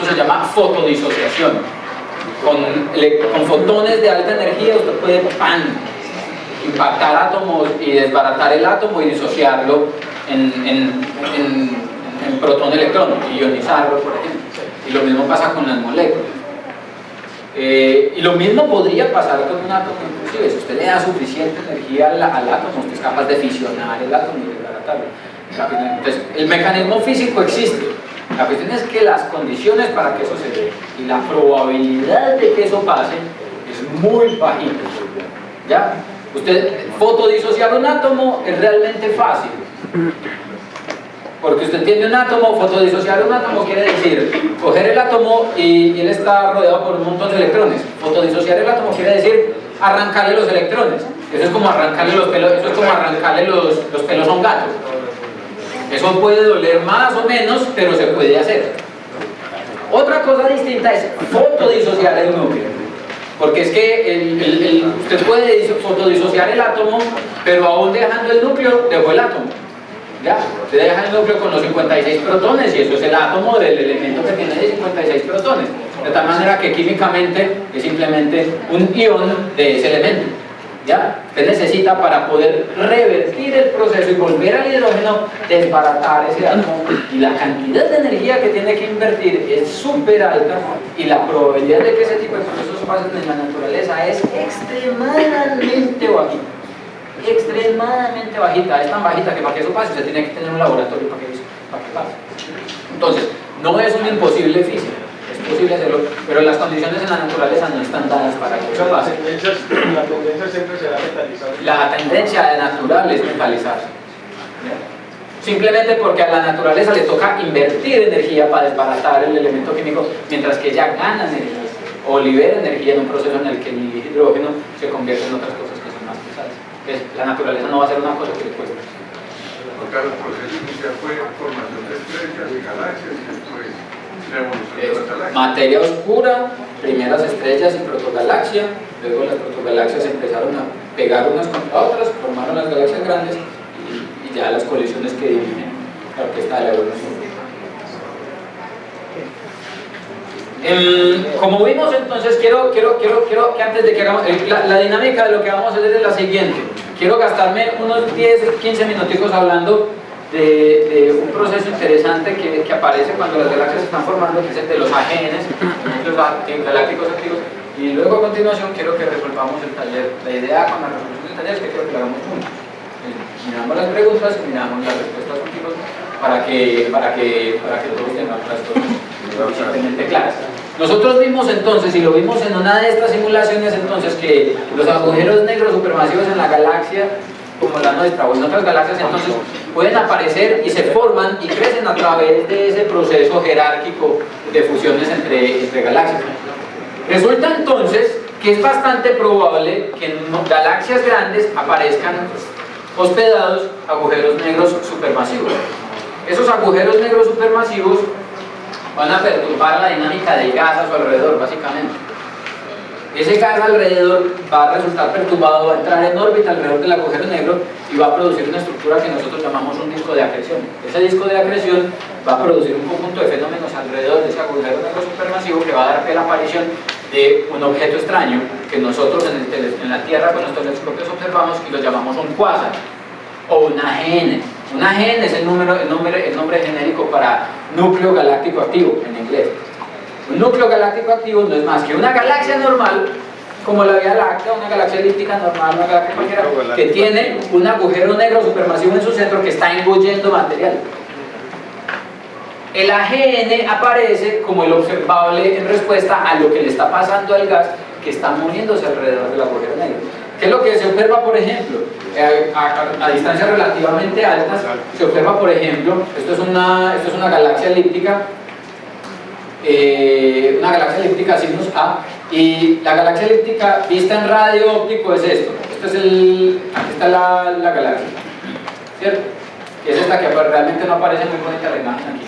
Eso se llama fotodisociación. Con fotones de alta energía usted puede impactar átomos y desbaratar el átomo y disociarlo en protón-electrón, ionizarlo, por ejemplo. Y lo mismo pasa con las moléculas. Y lo mismo podría pasar con un átomo, inclusive. Si usted le da suficiente energía al átomo, usted es capaz de fisionar el átomo y desbaratarlo. Entonces, el mecanismo físico existe. La cuestión es que las condiciones para que eso se dé y la probabilidad de que eso pase es muy bajita. ¿Ya? Usted fotodisociar un átomo es realmente fácil. Porque usted tiene un átomo, fotodisociar un átomo quiere decir coger el átomo y él está rodeado por un montón de electrones. Fotodisociar el átomo quiere decir arrancarle los electrones. Eso es como arrancarle los pelos, eso es como arrancarle los pelos a un gato. Eso puede doler más o menos, pero se puede hacer. Otra cosa distinta es fotodisociar el núcleo. Porque es que usted puede fotodisociar el átomo, pero aún dejando el núcleo, dejó el átomo. ¿Ya? Usted deja el núcleo con los 56 protones y eso es el átomo del elemento que tiene 56 protones. De tal manera que químicamente es simplemente un ion de ese elemento. ¿Ya? Usted necesita, para poder revertir el proceso y volver al hidrógeno, desbaratar ese átomo, y la cantidad de energía que tiene que invertir es súper alta, y la probabilidad de que ese tipo de procesos pasen en la naturaleza es extremadamente bajita. Extremadamente bajita, es tan bajita que para que eso pase usted tiene que tener un laboratorio para que pase. Entonces, no es un imposible físico, es posible hacerlo, pero las condiciones en la naturaleza no están dadas para que eso pase. La tendencia siempre será metalizar. La tendencia natural es metalizarse. Simplemente porque a la naturaleza le toca invertir energía para desbaratar el elemento químico, mientras que ella gana energía o libera energía en un proceso en el que el hidrógeno se convierte en otras cosas que son más pesadas. La naturaleza no va a hacer una cosa que le cueste. Porque el proceso inicial fue formación de estrellas y galaxias y después la evolución de las galaxias. Materia oscura, primeras estrellas y protogalaxia, luego las protogalaxias empezaron a pegar unas contra otras, formaron las galaxias grandes y ya las colisiones que dividen la orquesta de la evolución. Como vimos, entonces quiero que antes de que hagamos la dinámica de lo que vamos a hacer es la siguiente. Quiero gastarme unos 10-15 minuticos hablando de un proceso interesante que aparece cuando las galaxias se están formando, que es el de los AGNs, los galácticos activos, y luego a continuación quiero que resolvamos el taller. La idea con la resolución del taller es que quiero que lo hagamos juntos. Miramos las preguntas y miramos las respuestas juntos para que todos tengamos las cosas suficientemente claras. Nosotros vimos entonces, y lo vimos en una de estas simulaciones entonces, que los agujeros negros supermasivos en la galaxia, como la nuestra o en otras galaxias, entonces pueden aparecer y se forman y crecen a través de ese proceso jerárquico de fusiones entre galaxias. Resulta entonces que es bastante probable que en galaxias grandes aparezcan hospedados agujeros negros supermasivos. Esos agujeros negros supermasivos van a perturbar la dinámica del gas a su alrededor, básicamente. Ese gas alrededor va a resultar perturbado, va a entrar en órbita alrededor del agujero negro y va a producir una estructura que nosotros llamamos un disco de acreción. Ese disco de acreción va a producir un conjunto de fenómenos alrededor de ese agujero negro supermasivo que va a dar pie a la aparición de un objeto extraño que nosotros en la Tierra con nuestros telescopios observamos y lo llamamos un cuásar o un AGN. Un AGN es el nombre genérico para núcleo galáctico activo en inglés. Un núcleo galáctico activo no es más que una galaxia normal, como la Vía Láctea, una galaxia elíptica normal, una galaxia cualquiera, que tiene un agujero negro supermasivo en su centro que está engullendo material. El AGN aparece como el observable en respuesta a lo que le está pasando al gas que está moviéndose alrededor del agujero negro. ¿Qué es lo que se observa, por ejemplo? A distancias relativamente altas, se observa, por ejemplo, esto es una galaxia elíptica, Cygnus A, y la galaxia elíptica vista en radio óptico es esto. Aquí está la galaxia, ¿cierto? Es esta que realmente no aparece muy bonita la imagen aquí.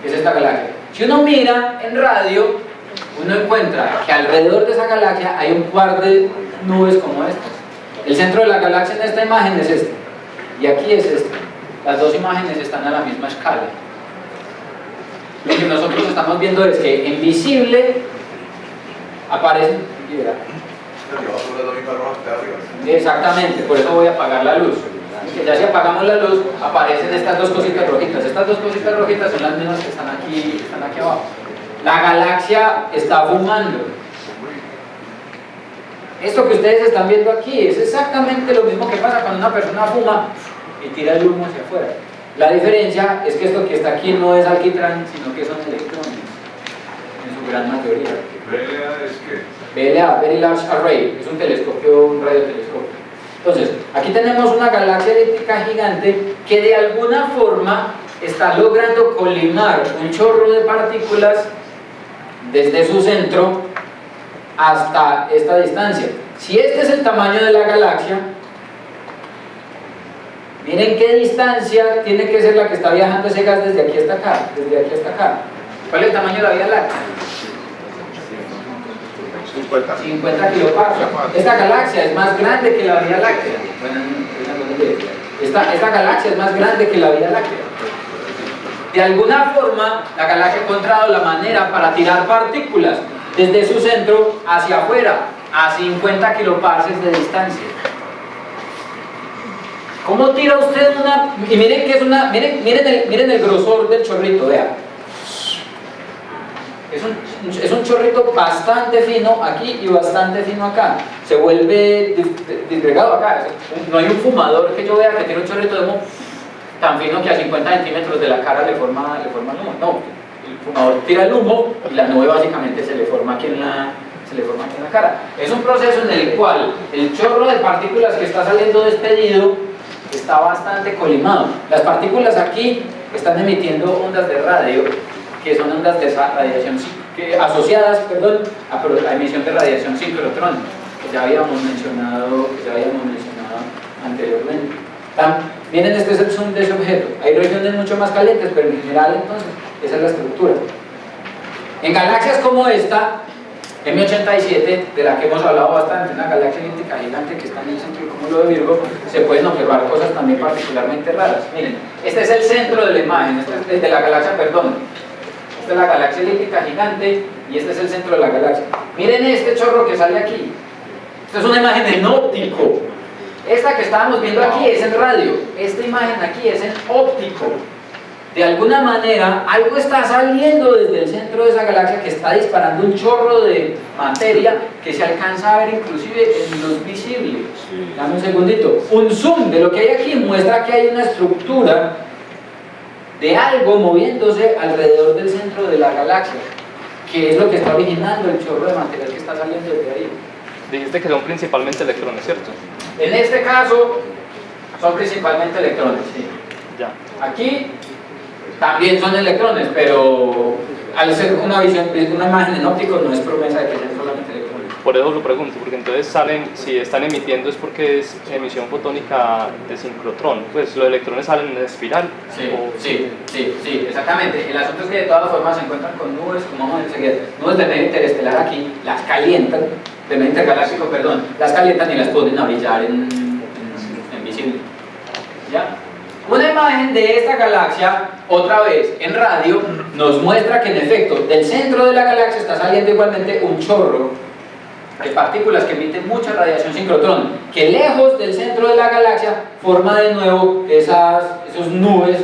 Es esta galaxia. Si uno mira en radio, uno encuentra que alrededor de esa galaxia hay un par de nubes como estas. El centro de la galaxia en esta imagen es este, y aquí es este. Las dos imágenes están a la misma escala. lo que nosotros estamos viendo es que en visible aparecen... Exactamente, por eso voy a apagar la luz. Que ya si apagamos la luz, aparecen estas dos cositas rojitas. Estas dos cositas rojitas son las mismas que están aquí abajo. La galaxia está fumando. Esto que ustedes están viendo aquí es exactamente lo mismo que pasa cuando una persona fuma y tira el humo hacia afuera. La diferencia es que esto que está aquí no es alquitrán, sino que son electrones, en su gran mayoría. ¿BLA es qué? BLA, Very Large Array, es un telescopio, un radiotelescopio. Entonces, aquí tenemos una galaxia elíptica gigante que de alguna forma está logrando colimar un chorro de partículas desde su centro hasta esta distancia. Si este es el tamaño de la galaxia, miren qué distancia tiene que ser la que está viajando ese gas desde aquí hasta acá, desde aquí hasta acá. ¿Cuál es el tamaño de la Vía Láctea? 50 kiloparsecs. Esta galaxia es más grande que la Vía Láctea. Bueno, esta galaxia es más grande que la Vía Láctea. De alguna forma, la galaxia ha encontrado la manera para tirar partículas desde su centro hacia afuera, a 50 kiloparsecs de distancia. ¿Cómo tira usted una...? Y miren que es una... Miren el grosor del chorrito, vean. Es un chorrito bastante fino aquí y bastante fino acá. Se vuelve disgregado acá. No hay un fumador que yo vea que tiene un chorrito de humo tan fino que a 50 centímetros de la cara le forma el humo. No, el fumador tira el humo y la nube básicamente se le forma aquí en la cara. Es un proceso en el cual el chorro de partículas que está saliendo despedido está bastante colimado. Las partículas aquí están emitiendo ondas de radio, que son ondas de radiación asociadas a la emisión de radiación sincrotrón, que ya habíamos mencionado anteriormente. Miren, este es el zoom de ese objeto. Hay regiones mucho más calientes, pero en general entonces esa es la estructura. En galaxias como esta, M87, de la que hemos hablado bastante, una galaxia elíptica gigante que está en el centro del cúmulo de Virgo, se pueden observar cosas también particularmente raras. Miren, este es el centro de la imagen, este es de la galaxia, perdón. Esta es la galaxia elíptica gigante y este es el centro de la galaxia. Miren este chorro que sale aquí. Esta es una imagen en óptico. Esta que estábamos viendo aquí es en radio. Esta imagen aquí es en óptico. De alguna manera, algo está saliendo desde el centro de esa galaxia que está disparando un chorro de materia que se alcanza a ver inclusive en luz visible. Dame un segundito. Un zoom de lo que hay aquí muestra que hay una estructura de algo moviéndose alrededor del centro de la galaxia, que es lo que está originando el chorro de material que está saliendo desde ahí. Dijiste que son principalmente electrones, ¿cierto? En este caso, son principalmente electrones, sí. Ya. Aquí también son electrones, pero al ser una imagen en óptico no es promesa de que sean solamente electrones. Por eso lo pregunto, porque entonces si están emitiendo es porque es emisión fotónica de sincrotrón, pues los electrones salen en espiral. Sí, exactamente. El asunto es que de todas formas se encuentran con nubes, como vamos a ver enseguida, nubes de medio interestelar aquí, las calientan, de medio intergaláctico, perdón, las calientan y las ponen a brillar en visible. ¿Ya? Una imagen de esta galaxia, otra vez en radio, nos muestra que en efecto del centro de la galaxia está saliendo igualmente un chorro de partículas que emiten mucha radiación sincrotrón, que lejos del centro de la galaxia forma de nuevo esas nubes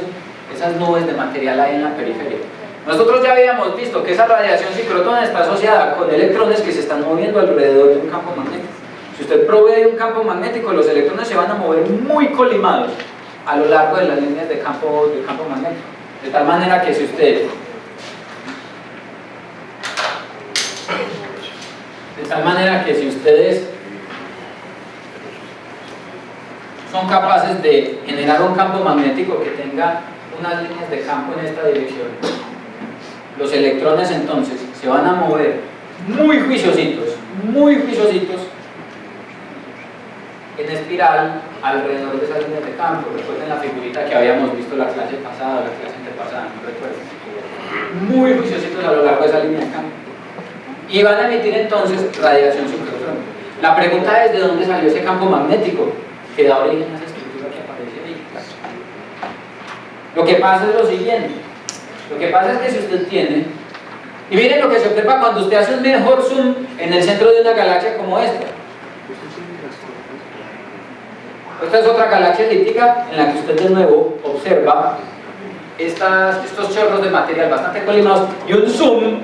de material ahí en la periferia. Nosotros ya habíamos visto que esa radiación sincrotrón está asociada con electrones que se están moviendo alrededor de un campo magnético. Si usted provee un campo magnético, los electrones se van a mover muy colimados a lo largo de las líneas del campo magnético, de tal manera que si ustedes son capaces de generar un campo magnético que tenga unas líneas de campo en esta dirección, los electrones entonces se van a mover muy juiciositos en espiral alrededor de esas líneas de campo. Recuerden la figurita que habíamos visto la clase pasada, la clase antepasada, no recuerdo. Muy juiciositos a lo largo de esa línea de campo. Y van a emitir entonces radiación sincrotrón. La pregunta es: ¿de dónde salió ese campo magnético que da origen a esa estructura que aparece ahí? Lo que pasa es lo siguiente: Lo que pasa es que si usted tiene, y miren lo que se observa cuando usted hace un mejor zoom en el centro de una galaxia como esta. Esta es otra galaxia elíptica en la que usted de nuevo observa estos chorros de material bastante colimados y un zoom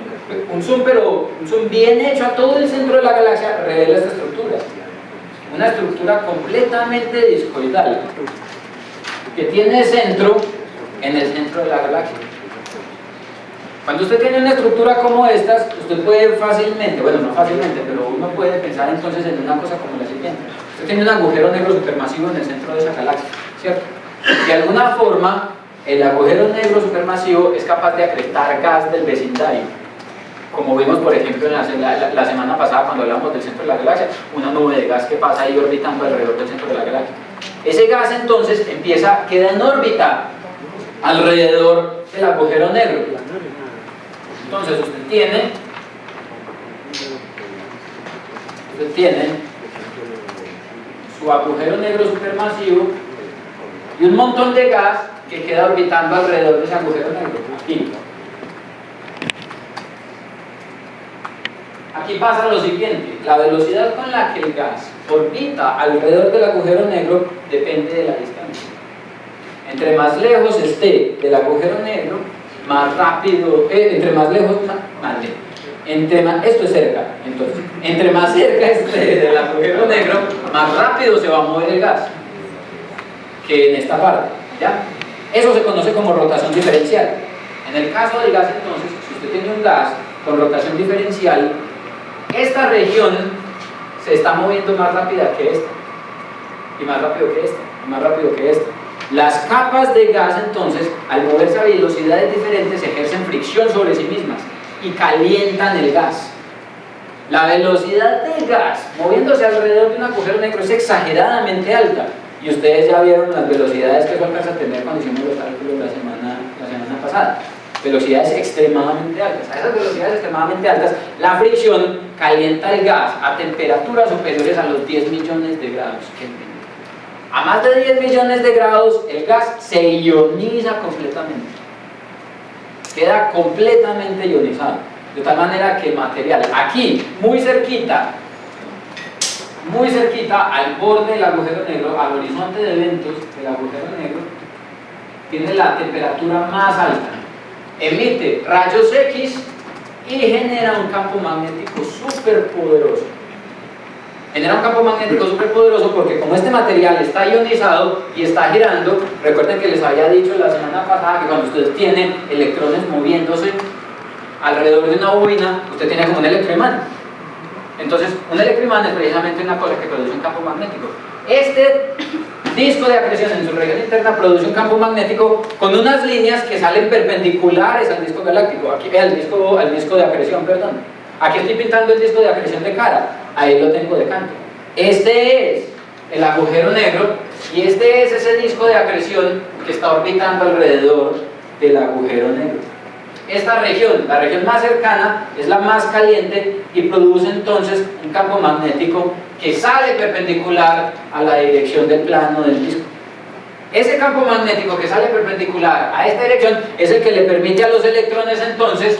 bien hecho a todo el centro de la galaxia revela esta estructura. Una estructura completamente discoidal que tiene centro en el centro de la galaxia. Cuando usted tiene una estructura como estas, usted puede fácilmente, bueno, no fácilmente, pero uno puede pensar entonces en una cosa como la siguiente. Usted tiene un agujero negro supermasivo en el centro de esa galaxia, ¿cierto? De alguna forma, el agujero negro supermasivo es capaz de acretar gas del vecindario, como vimos por ejemplo en la semana pasada cuando hablamos del centro de la galaxia, una nube de gas que pasa ahí orbitando alrededor del centro de la galaxia. Ese gas entonces queda en órbita alrededor del agujero negro. Entonces usted tiene su agujero negro supermasivo y un montón de gas que queda orbitando alrededor de ese agujero negro. Aquí pasa lo siguiente: la velocidad con la que el gas orbita alrededor del agujero negro depende de la distancia. Entre más lejos esté del agujero negro, más rápido, entre más lejos, más lejos. Esto es cerca, entonces, entre más cerca esté del agujero negro, más rápido se va a mover el gas que en esta parte, ¿ya? Eso se conoce como rotación diferencial. En el caso del gas, entonces, si usted tiene un gas con rotación diferencial, esta región se está moviendo más rápida que esta, y más rápido que esta, y más rápido que esta. Las capas de gas, entonces, al moverse a velocidades diferentes, ejercen fricción sobre sí mismas y calientan el gas. La velocidad del gas moviéndose alrededor de un agujero negro es exageradamente alta, y ustedes ya vieron las velocidades que eso alcanza a tener cuando hicimos los cálculos la semana pasada. Velocidades extremadamente altas. A esas velocidades extremadamente altas, la fricción calienta el gas a temperaturas superiores a los 10 millones de grados Kelvin. A más de 10 millones de grados, el gas se ioniza completamente. Queda completamente ionizado. De tal manera que el material, aquí, muy cerquita al borde del agujero negro, al horizonte de eventos del agujero negro, tiene la temperatura más alta. Emite rayos X y genera un campo magnético súper poderoso. Genera un campo magnético súper poderoso porque como este material está ionizado y está girando, recuerden que les había dicho la semana pasada que cuando ustedes tienen electrones moviéndose alrededor de una bobina, usted tiene como un electroimán. Entonces, un electroimán es precisamente una cosa que produce un campo magnético. Este disco de acreción en su región interna produce un campo magnético con unas líneas que salen perpendiculares al disco galáctico, aquí, al disco de acreción, perdón. Aquí estoy pintando el disco de acreción de cara, ahí lo tengo de canto. Este es el agujero negro y este es ese disco de acreción que está orbitando alrededor del agujero negro. Esta región, la región más cercana, es la más caliente y produce entonces un campo magnético que sale perpendicular a la dirección del plano del disco. Ese campo magnético que sale perpendicular a esta dirección es el que le permite a los electrones entonces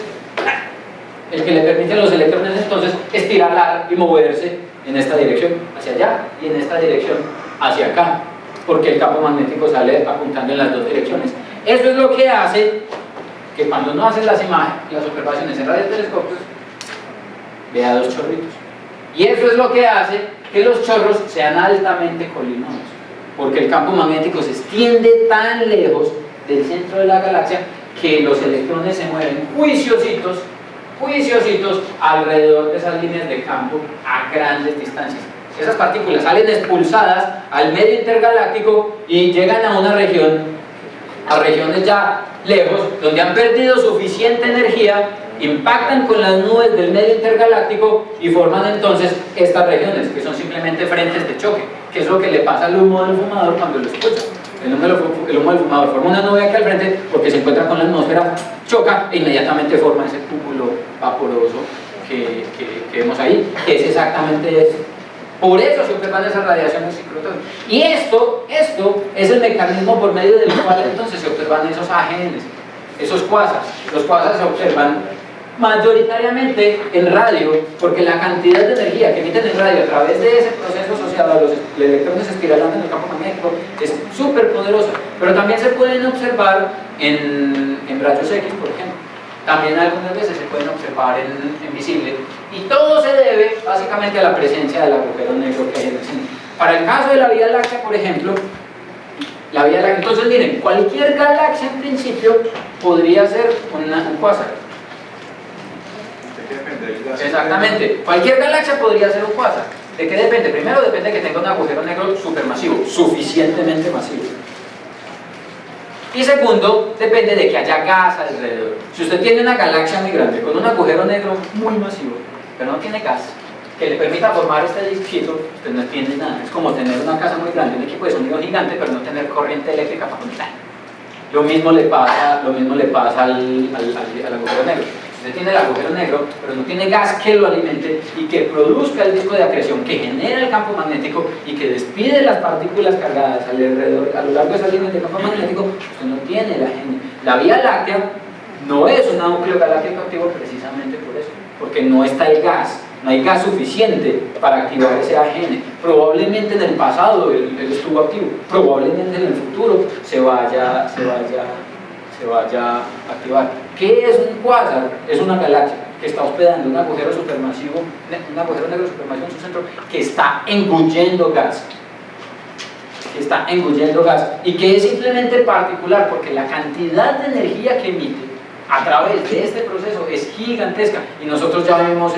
estirar y moverse en esta dirección hacia allá y en esta dirección hacia acá, porque el campo magnético sale apuntando en las dos direcciones. Eso es lo que hace que cuando uno hace las observaciones en radiotelescopios, vea dos chorritos. Y eso es lo que hace que los chorros sean altamente colinosos, porque el campo magnético se extiende tan lejos del centro de la galaxia que los electrones se mueven juiciositos alrededor de esas líneas de campo a grandes distancias. Esas partículas salen expulsadas al medio intergaláctico y llegan a una región, a regiones ya lejos, donde han perdido suficiente energía, impactan con las nubes del medio intergaláctico y forman entonces estas regiones, que son simplemente frentes de choque, que es lo que le pasa al humo del fumador cuando lo escucha. El humo del fumador forma una nube aquí al frente porque se encuentra con la atmósfera, choca e inmediatamente forma ese cúmulo vaporoso que vemos ahí, que es exactamente eso. Por eso se observan esas radiaciones sincrotónicas. Y esto es el mecanismo por medio del cual entonces se observan esos AGNs. esos quasars. Los quasars se observan mayoritariamente en radio, porque la cantidad de energía que emiten en radio a través de ese proceso asociado a los electrones espiralando en el campo magnético es súper poderosa, pero también se pueden observar en rayos X, por ejemplo. También algunas veces se pueden observar en visible, y todo se debe básicamente a la presencia del agujero negro que hay en el centro. Para el caso de la Vía Láctea, por ejemplo, la Vía Láctea, entonces miren, cualquier galaxia en principio podría ser un quasar. Exactamente, cualquier galaxia podría ser un quasar. ¿De qué depende? Primero depende de que tenga un agujero negro supermasivo, suficientemente masivo. Y segundo, depende de que haya gas alrededor. Si usted tiene una galaxia muy grande con un agujero negro muy masivo, pero no tiene gas, que le permita formar este disquito, usted no tiene nada. Es como tener una casa muy grande, un equipo de sonido gigante, pero no tener corriente eléctrica para conectar. Lo mismo le pasa al agujero negro. Usted tiene el agujero negro, pero no tiene gas que lo alimente y que produzca el disco de acreción que genera el campo magnético y que despide las partículas cargadas alrededor, a lo largo de esas líneas de campo magnético. Usted no tiene la AGN. La Vía Láctea no es un núcleo galáctico activo precisamente por eso, porque no está el gas, no hay gas suficiente para activar ese AGN. Probablemente en el pasado él estuvo activo, probablemente en el futuro se vaya a activar. ¿Qué es un quasar? Es una galaxia que está hospedando un agujero supermasivo, un agujero negro supermasivo en su centro, que está engullendo gas. Y que es simplemente particular porque la cantidad de energía que emite a través de este proceso es gigantesca, y nosotros ya vimos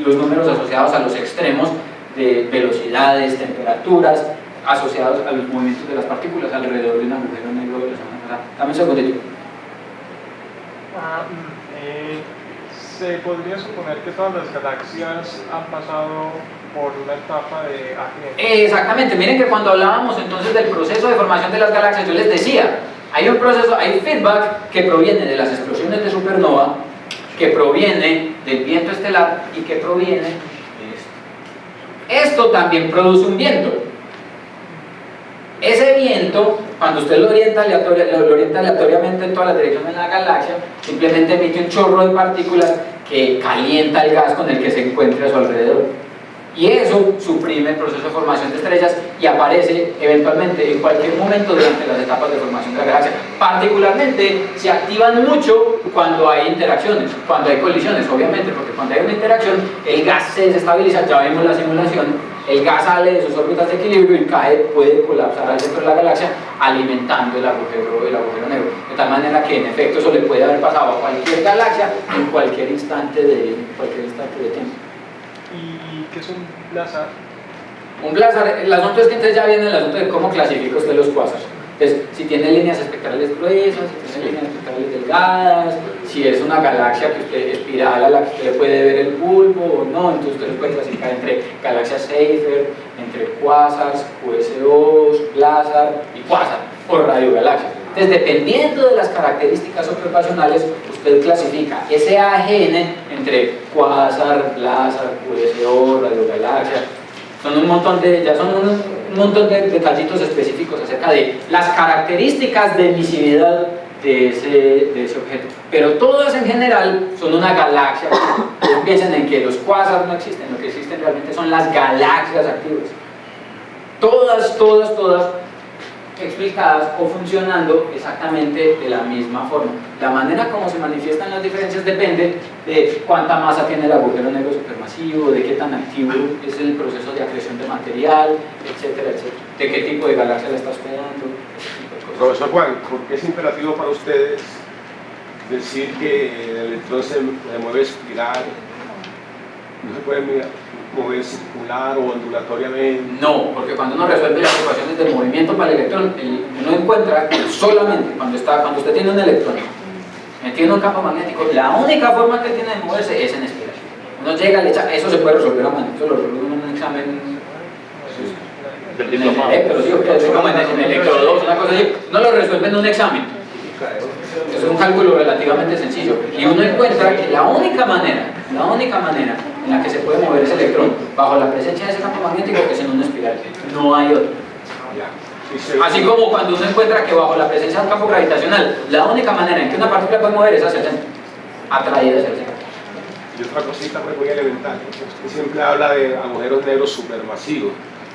los números asociados a los extremos de velocidades, temperaturas, asociados a los movimientos de las partículas alrededor de un agujero negro de la semana pasada. Dame un segundito. Se podría suponer que todas las galaxias han pasado por una etapa de AGN. Exactamente, miren que cuando hablábamos entonces del proceso de formación de las galaxias, yo les decía, hay un proceso, hay feedback que proviene de las explosiones de supernova, que proviene del viento estelar y que proviene de esto. Esto también produce un viento. Ese viento, cuando usted lo orienta aleatoriamente en todas las direcciones de la galaxia, simplemente emite un chorro de partículas que calienta el gas con el que se encuentra a su alrededor. Y eso suprime el proceso de formación de estrellas y aparece eventualmente en cualquier momento durante las etapas de formación de la galaxia. Particularmente se activan mucho cuando hay interacciones, cuando hay colisiones, obviamente, porque cuando hay una interacción el gas se desestabiliza. Ya vimos la simulación. El gas sale de sus órbitas de equilibrio y puede colapsar al centro de la galaxia, alimentando el agujero negro. De tal manera que en efecto eso le puede haber pasado a cualquier galaxia en cualquier instante de tiempo. ¿Y qué es un blazar? Un blazar, el asunto es que entonces ya viene el asunto de cómo clasifica usted los quasars. Entonces, si tiene líneas espectrales gruesas, si tiene líneas espectrales delgadas, si es una galaxia que usted espiral a la que usted le puede ver el bulbo o no, entonces usted los puede clasificar entre galaxias Seyfert, entre quasars, QSOs, blazar y quasar, o radiogalaxias. Entonces, dependiendo de las características observacionales, usted clasifica ese AGN entre quasar, blazar, QSO, radiogalaxia. Son un montón de detallitos específicos acerca de las características de emisividad de ese objeto. Pero todas en general son una galaxia. Piensen en que los quasars no existen, lo que existen realmente son las galaxias activas. Todas explicadas o funcionando exactamente de la misma forma. La manera como se manifiestan las diferencias depende de cuánta masa tiene el agujero negro supermasivo, de qué tan activo es el proceso de acreción de material, etcétera, de qué tipo de galaxia le está hospedando. Profesor Juan, ¿por qué es imperativo para ustedes decir que el electrón se mueve espiral? ¿No se puede mover circular o ondulatoriamente? No, porque cuando uno resuelve las ecuaciones del movimiento para el electrón, uno encuentra que solamente cuando usted tiene un electrón metido en un campo magnético, la única forma que él tiene de moverse es en espiral. Uno llega, le echa, eso se puede resolver a mano, eso lo resuelve en un examen del en el electro, ¿sí? Como en electro 2, una cosa así, no lo resuelve en un examen. Es un cálculo relativamente sencillo y uno encuentra que la única manera en la que se puede mover ese electrón bajo la presencia de ese campo magnético es en una espiral, no hay otra. Ya. Así como cuando uno encuentra que bajo la presencia de un campo gravitacional, la única manera en que una partícula puede mover es hacia el centro, atraída hacia el centro. Y otra cosita pues muy elemental, usted siempre habla de agujeros negros supermasivos,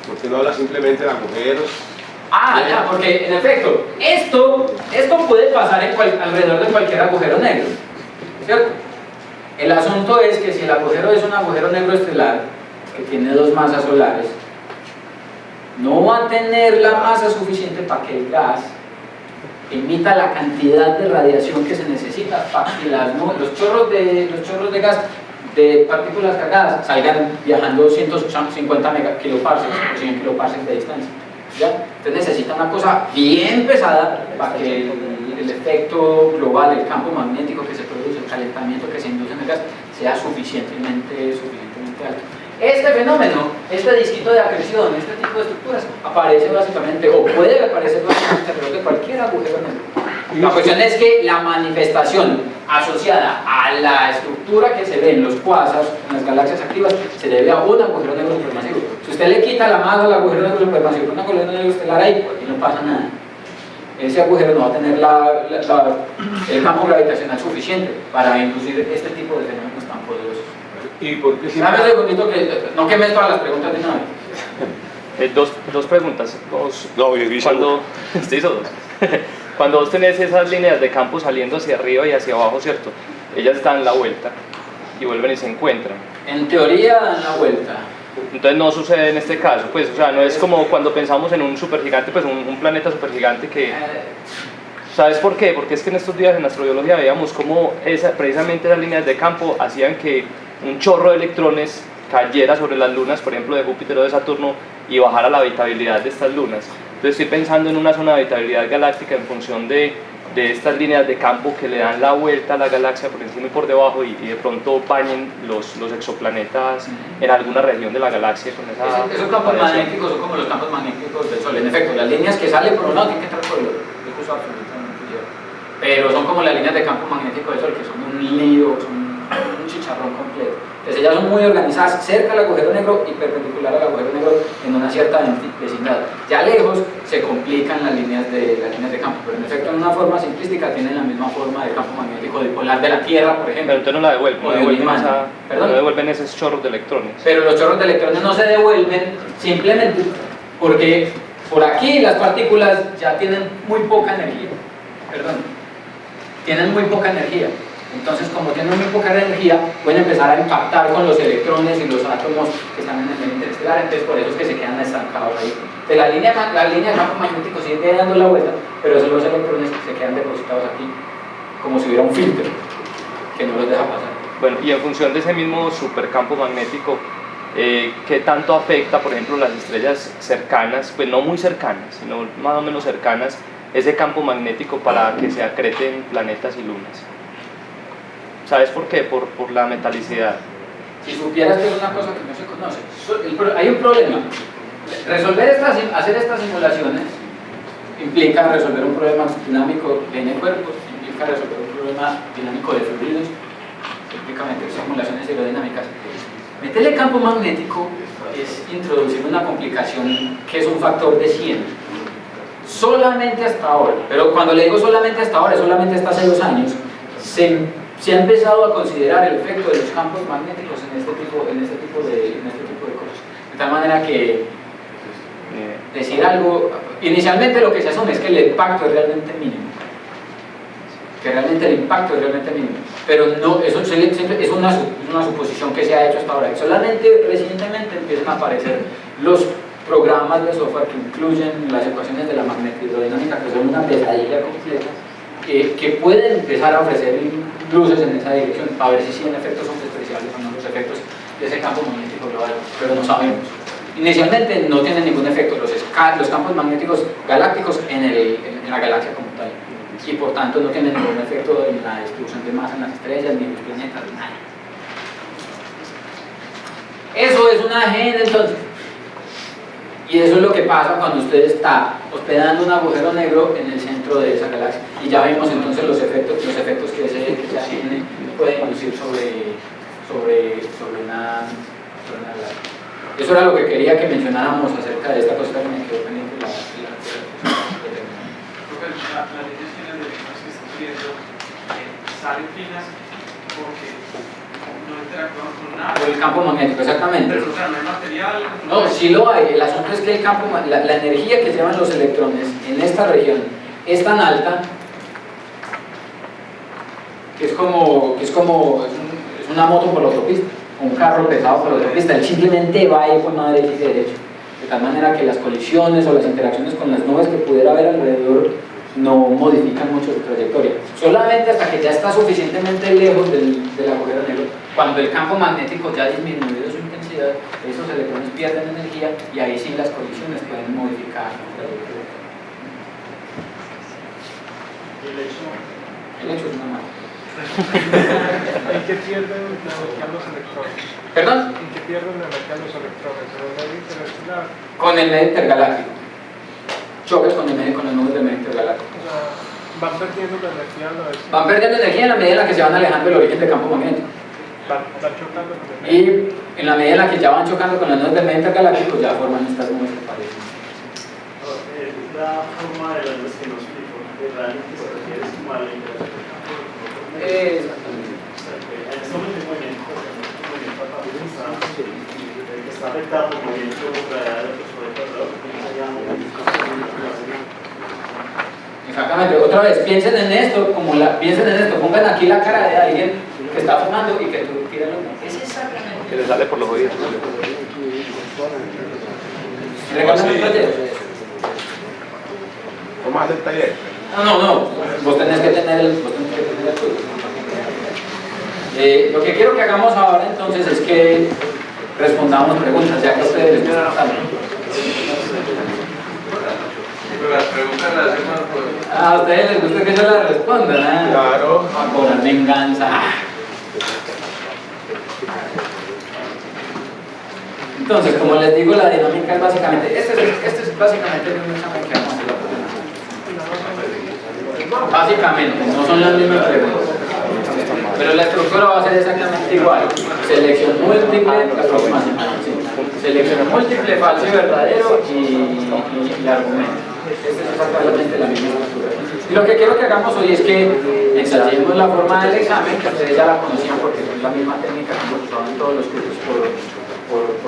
porque no habla simplemente de agujeros. Ya, porque en efecto, esto puede pasar alrededor de cualquier agujero negro, ¿cierto? El asunto es que si el agujero es un agujero negro estelar, que tiene dos masas solares, no va a tener la masa suficiente para que el gas emita la cantidad de radiación que se necesita para que los chorros de gas de partículas cargadas salgan viajando 150 kiloparsecs o 100 kiloparsecs de distancia, ¿ya? Entonces necesita una cosa bien pesada para que el efecto global, el campo magnético que se produce, el calentamiento que se induce en el gas, sea suficientemente alto. Este fenómeno, este disquito de acreción, este tipo de estructuras, aparece básicamente, o puede aparecer básicamente alrededor de cualquier agujero negro. La cuestión es que la manifestación asociada a la estructura que se ve en los quasars, en las galaxias activas, se debe a un agujero negro supermasivo. Si usted le quita la masa al agujero negro supermasivo con un agujero negro estelar ahí, y no pasa nada. Ese agujero no va a tener el campo gravitacional suficiente para inducir este tipo de fenómenos tan poderosos. ¿Y por qué Dame un segundito que no quemes todas las preguntas de una vez. Dos preguntas. No, yo hice Usted hizo dos. Cuando vos tenés esas líneas de campo saliendo hacia arriba y hacia abajo, ¿cierto? Ellas dan la vuelta y vuelven y se encuentran. En teoría dan la vuelta. Entonces no sucede en este caso, pues, o sea, no es como cuando pensamos en un supergigante, pues un planeta supergigante que... ¿Sabes por qué? Porque es que en estos días en astrobiología veíamos cómo precisamente esas líneas de campo hacían que un chorro de electrones cayera sobre las lunas, por ejemplo de Júpiter o de Saturno, y bajara la habitabilidad de estas lunas. Entonces estoy pensando en una zona de habitabilidad galáctica en función de estas líneas de campo que le dan la vuelta a la galaxia por encima y por debajo y de pronto bañen los exoplanetas en alguna región de la galaxia con esa... Esos campos magnéticos son como los campos magnéticos del Sol. En efecto, las líneas que salen por un lado tienen que entrar por el otro. Eso es absolutamente cierto. Pero son como las líneas de campo magnético del Sol, que son un lío, son un chicharrón completo. Entonces ellas son muy organizadas cerca del agujero negro y perpendicular al agujero negro en una cierta vecindad. Ya lejos se complican las líneas de campo, pero en efecto en una forma simplística tienen la misma forma de campo magnético dipolar de la Tierra, por ejemplo. Pero entonces no la devuelven, no devuelven esos chorros de electrones. Pero los chorros de electrones no se devuelven simplemente porque por aquí las partículas ya tienen muy poca energía. Tienen muy poca energía. Entonces, como tienen muy poca energía, pueden empezar a impactar con los electrones y los átomos que están en el medio interestelar, entonces por eso es que se quedan estancados ahí. De la línea de campo magnético sigue dando la vuelta, pero son los electrones que se quedan depositados aquí, como si hubiera un filtro que no los deja pasar. Bueno, y en función de ese mismo supercampo magnético, ¿qué tanto afecta, por ejemplo, las estrellas cercanas, pues no muy cercanas, sino más o menos cercanas, ese campo magnético para que se acreten planetas y lunas? ¿Sabes por qué? Por la metalicidad. Si supieras que es una cosa que no se conoce, hay un problema. Hacer estas simulaciones implica resolver un problema dinámico de cuerpos, implica resolver un problema dinámico de fluidos, implica meter simulaciones aerodinámicas. Meterle campo magnético es introducir una complicación que es un factor de 100. Solamente hasta ahora, pero cuando le digo solamente hasta ahora, solamente hasta hace 2 años, se ha empezado a considerar el efecto de los campos magnéticos en este tipo de cosas. De tal manera que decir algo, inicialmente lo que se asume es que el impacto es realmente mínimo. Pero no, eso es una suposición que se ha hecho hasta ahora. Solamente recientemente empiezan a aparecer los programas de software que incluyen las ecuaciones de la magnetohidrodinámica, que son una pesadilla completa, que pueden empezar a ofrecer luces en esa dirección, a ver si en efecto son despreciables o no los efectos de ese campo magnético global, pero no sabemos. Inicialmente no tienen ningún efecto los campos magnéticos galácticos en la galaxia como tal, y por tanto no tienen ningún efecto en la distribución de masa en las estrellas, ni en los planetas, nada. Eso es una agenda entonces. Y eso es lo que pasa cuando usted está hospedando un agujero negro en el centro de esa galaxia. Y ya vimos entonces los efectos que ese AGN puede inducir sobre una galaxia. Eso era lo que quería que mencionáramos acerca de esta cosa que me quedó pendiente. salen finas porque no interactúan con nada. Por el campo magnético, exactamente. Pero o sea, no hay material. No, sí lo hay. El asunto es que el campo, la energía que llevan los electrones en esta región es tan alta que es una moto por la autopista, un carro pesado por la autopista. Él simplemente va ahí por una derecha y derecha. De tal manera que las colisiones o las interacciones con las nubes que pudiera haber alrededor no modifican mucho su trayectoria. Solamente hasta que ya está suficientemente lejos del agujero negro, cuando el campo magnético ya ha disminuido su intensidad, esos electrones pierden energía y ahí sí las colisiones pueden modificar su trayectoria. El hecho es una mala. ¿En qué pierden la energía los electrones? ¿Perdón? ¿En qué pierden la energía los electrones? ¿En el medio interestelar? Con el medio intergaláctico. Choques con las nubes del medio intergaláctico. O sea, van perdiendo la energía a la vez. Van perdiendo energía en la medida en la que se van alejando del origen del campo magnético. Van chocando con el medio. Y en la medida en la que ya van chocando con las nubes del medio intergaláctico, ya forman estas nubes que parecen. La forma de las nubes que nos explico, realmente se refiere como a la interacción del campo. Exactamente. En este momento el movimiento está afectado por el movimiento de gravedad de otros Exactamente, otra vez, piensen en esto, pongan aquí la cara de alguien que está fumando y que tú tiras lo es exactamente. Que le sale por los oídos. Regálame un taller. ¿Cómo hace el taller? No, vos tenés que tener el tuyo. Lo que quiero que hagamos ahora entonces es que respondamos preguntas, ya que ustedes les gustan tanto. Pero las preguntas las hacemos por... A ustedes les gusta que yo las responda, ¿no? Claro. A cobrar venganza. Entonces, como les digo, la dinámica es básicamente, este es básicamente el mismo examen que vamos a hacer la próxima. Básicamente, no son las mismas preguntas. Pero la estructura va a ser exactamente igual. Selección múltiple, la próxima semana. Sí. Selección múltiple, falso y verdadero y argumento. Esta es exactamente la misma estructura. Y lo que quiero que hagamos hoy es que ensayemos la forma del examen, que ustedes ya la conocían porque es la misma técnica que hemos usado en todos los cursos por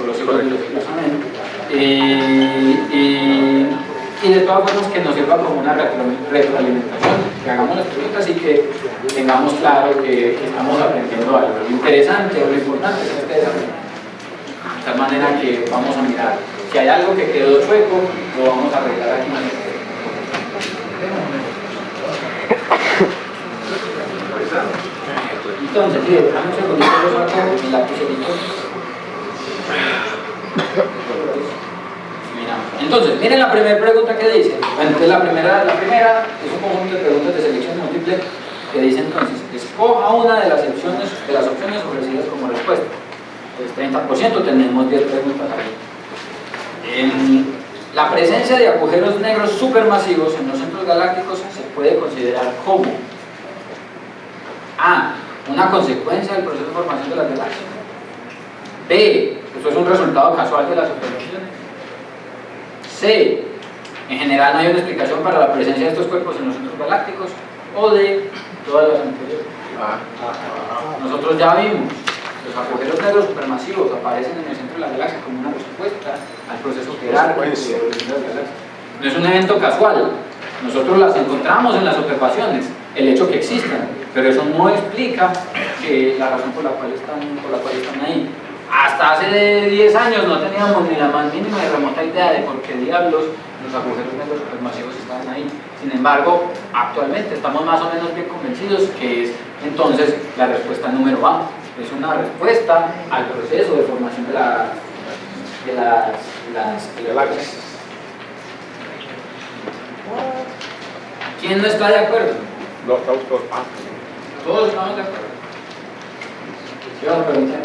los hijos de los examen. Y de todas formas que nos sirva como una retroalimentación, que hagamos las preguntas y que tengamos claro que estamos aprendiendo algo. Lo interesante o lo importante es que ustedes aprendan. De tal manera que vamos a mirar. Si hay algo que quedó chueco, lo vamos a arreglar aquí. Entonces, sí, dame un segundito, yo saco mi lapicerito. Entonces, miren la primera pregunta que dice. Bueno, entonces la primera es un conjunto de preguntas de selección múltiple que dice entonces, escoja una de las opciones ofrecidas como respuesta. Entonces, 30% tenemos 10 preguntas ahí. La presencia de agujeros negros supermasivos en los centros galácticos se puede considerar como A, una consecuencia del proceso de formación de las galaxias. B, eso es un resultado casual de las observaciones. C, en general no hay una explicación para la presencia de estos cuerpos en los centros galácticos. O D, todas las anteriores. Nosotros ya vimos, los agujeros negros supermasivos aparecen en el centro de la galaxia como una respuesta al proceso jerárquico de las galaxias. No es un evento casual, nosotros las encontramos en las observaciones, el hecho que existan, pero eso no explica que la razón por la cual están ahí. Hasta hace 10 años no teníamos ni la más mínima y remota idea de por qué diablos los agujeros negros supermasivos estaban ahí. Sin embargo, actualmente estamos más o menos bien convencidos que es entonces la respuesta número A. Es una respuesta al proceso de formación de las galaxias. ¿Quién no está de acuerdo? No, estamos todos. Todos estamos de acuerdo. ¿Qué vas a preguntar?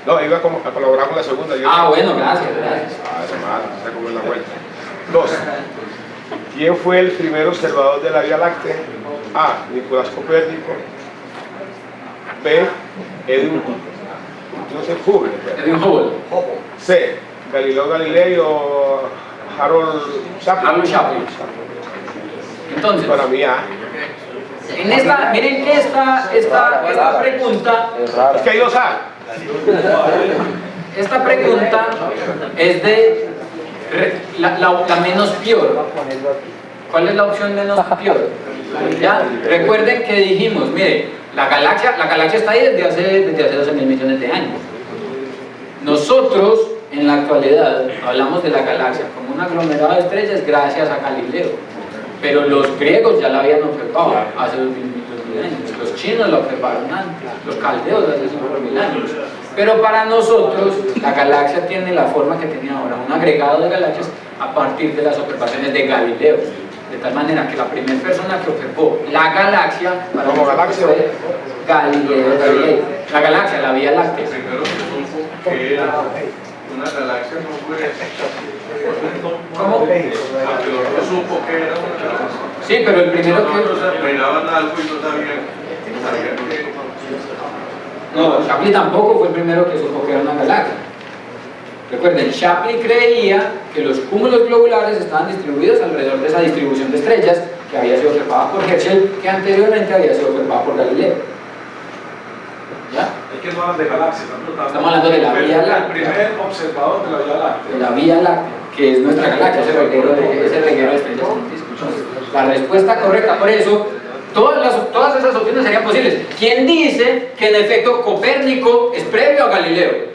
No, iba a colaborar con la segunda. Bueno, gracias. Además, se comió la vuelta. 2. ¿Quién fue el primer observador de la Vía Láctea? A. Nicolás Copérnico. B. Edwin Hubble. C. Galileo Galilei o Harold Chaplin. Entonces, para mí A. En esta, miren que esta pregunta, Es que hay dos A. esta pregunta es de la menos peor. ¿Cuál es la opción menos peor? ¿Ya? Recuerden que dijimos, mire, la galaxia está ahí desde hace 12.000 millones de años. Nosotros, en la actualidad, hablamos de la galaxia como un aglomerado de estrellas gracias a Galileo. Pero los griegos ya la habían observado hace 2.000 años. Los chinos la observaron antes, los caldeos hace 5.000 años. Pero para nosotros, la galaxia tiene la forma que tiene ahora, un agregado de galaxias a partir de las observaciones de Galileo. De tal manera que la primera persona que observó la galaxia para ¿Como galaxia? fue Galileo Galilei. La galaxia, la Vía Láctea. Primero se supo que era una galaxia, no fue. ¿Cómo? No supo que era una galaxia. Sí, pero el primero que... Nosotros miraban algo y no sabían que. No, Shapley tampoco fue el primero que supo que era una galaxia. Recuerden, Shapley creía que los cúmulos globulares estaban distribuidos alrededor de esa distribución de estrellas que había sido observada por Herschel, que anteriormente había sido observada por Galileo. ¿Ya? Es que no hablan de galaxias, Estamos hablando de la Vía Láctea. El primer observador de la Vía Láctea. De la Vía Láctea, que es nuestra galaxia, ese reguero de estrellas en el disco. La respuesta correcta, por eso, todas esas opciones serían posibles. ¿Quién dice que en efecto Copérnico es previo a Galileo?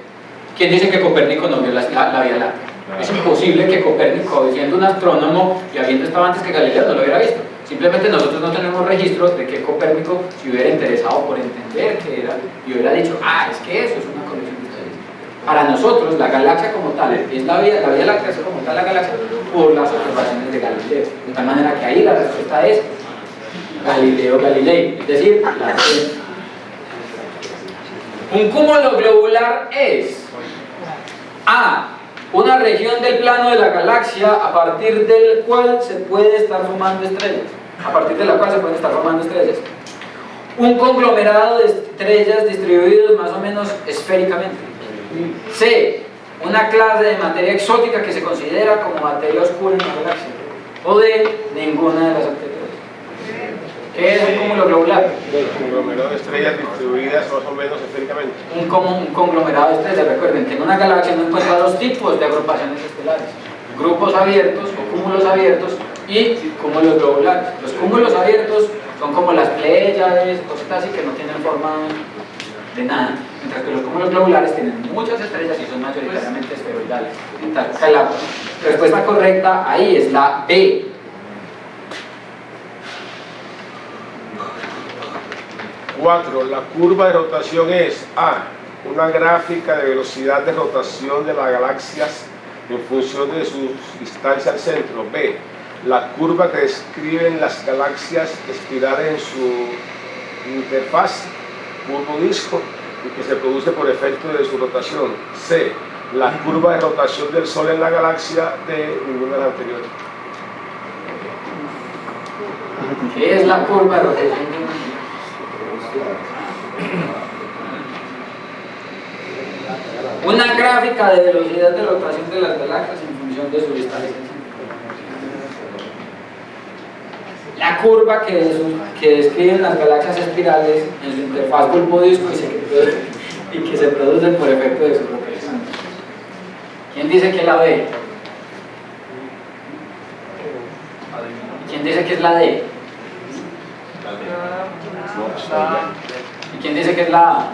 ¿Quién dice que Copérnico no vio la Vía Láctea? Es imposible que Copérnico, siendo un astrónomo y habiendo estado antes que Galileo, no lo hubiera visto. Simplemente nosotros no tenemos registros de que Copérnico se hubiera interesado por entender qué era y hubiera dicho, es que eso es una conexión de estrellas. Para nosotros, la galaxia como tal, es la Vía Láctea es como tal la galaxia por las observaciones de Galileo. De tal manera que ahí la respuesta es Galileo Galilei, es decir, la C. Un cúmulo globular es A. Una región del plano de la galaxia a partir del cual se puede estar formando estrellas. A partir de la cual se pueden estar formando estrellas. Un conglomerado de estrellas distribuidos más o menos esféricamente. C. Una clase de materia exótica que se considera como materia oscura en la galaxia. O D. Ninguna de las anteriores. ¿Qué es un cúmulo globular? Un conglomerado de estrellas distribuidas más o menos esféricamente. Un conglomerado de estrellas. Recuerden que en una galaxia no encuentra dos tipos de agrupaciones estelares: grupos abiertos o cúmulos abiertos y cúmulos globulares. Los cúmulos abiertos son como las Pléyades, cosas así que no tienen forma de nada, mientras que los cúmulos globulares tienen muchas estrellas y son mayoritariamente esferoidales. Entonces, la respuesta correcta ahí es la B. La curva de rotación es A. Una gráfica de velocidad de rotación de las galaxias en función de su distancia al centro. B. La curva que describen las galaxias espirales en su interfaz bulbo-disco y que se produce por efecto de su rotación. C. La curva de rotación del Sol en la galaxia de ninguna de las anteriores. ¿Qué es la curva de rotación? Una gráfica de velocidad de rotación de las galaxias en función de su distancia. La curva que describen las galaxias espirales en su interfaz bulbo-disco y que se producen por efecto de su rotación. ¿Quién dice que es la B? ¿Quién dice que es la D? ¿Y quién dice que es la A?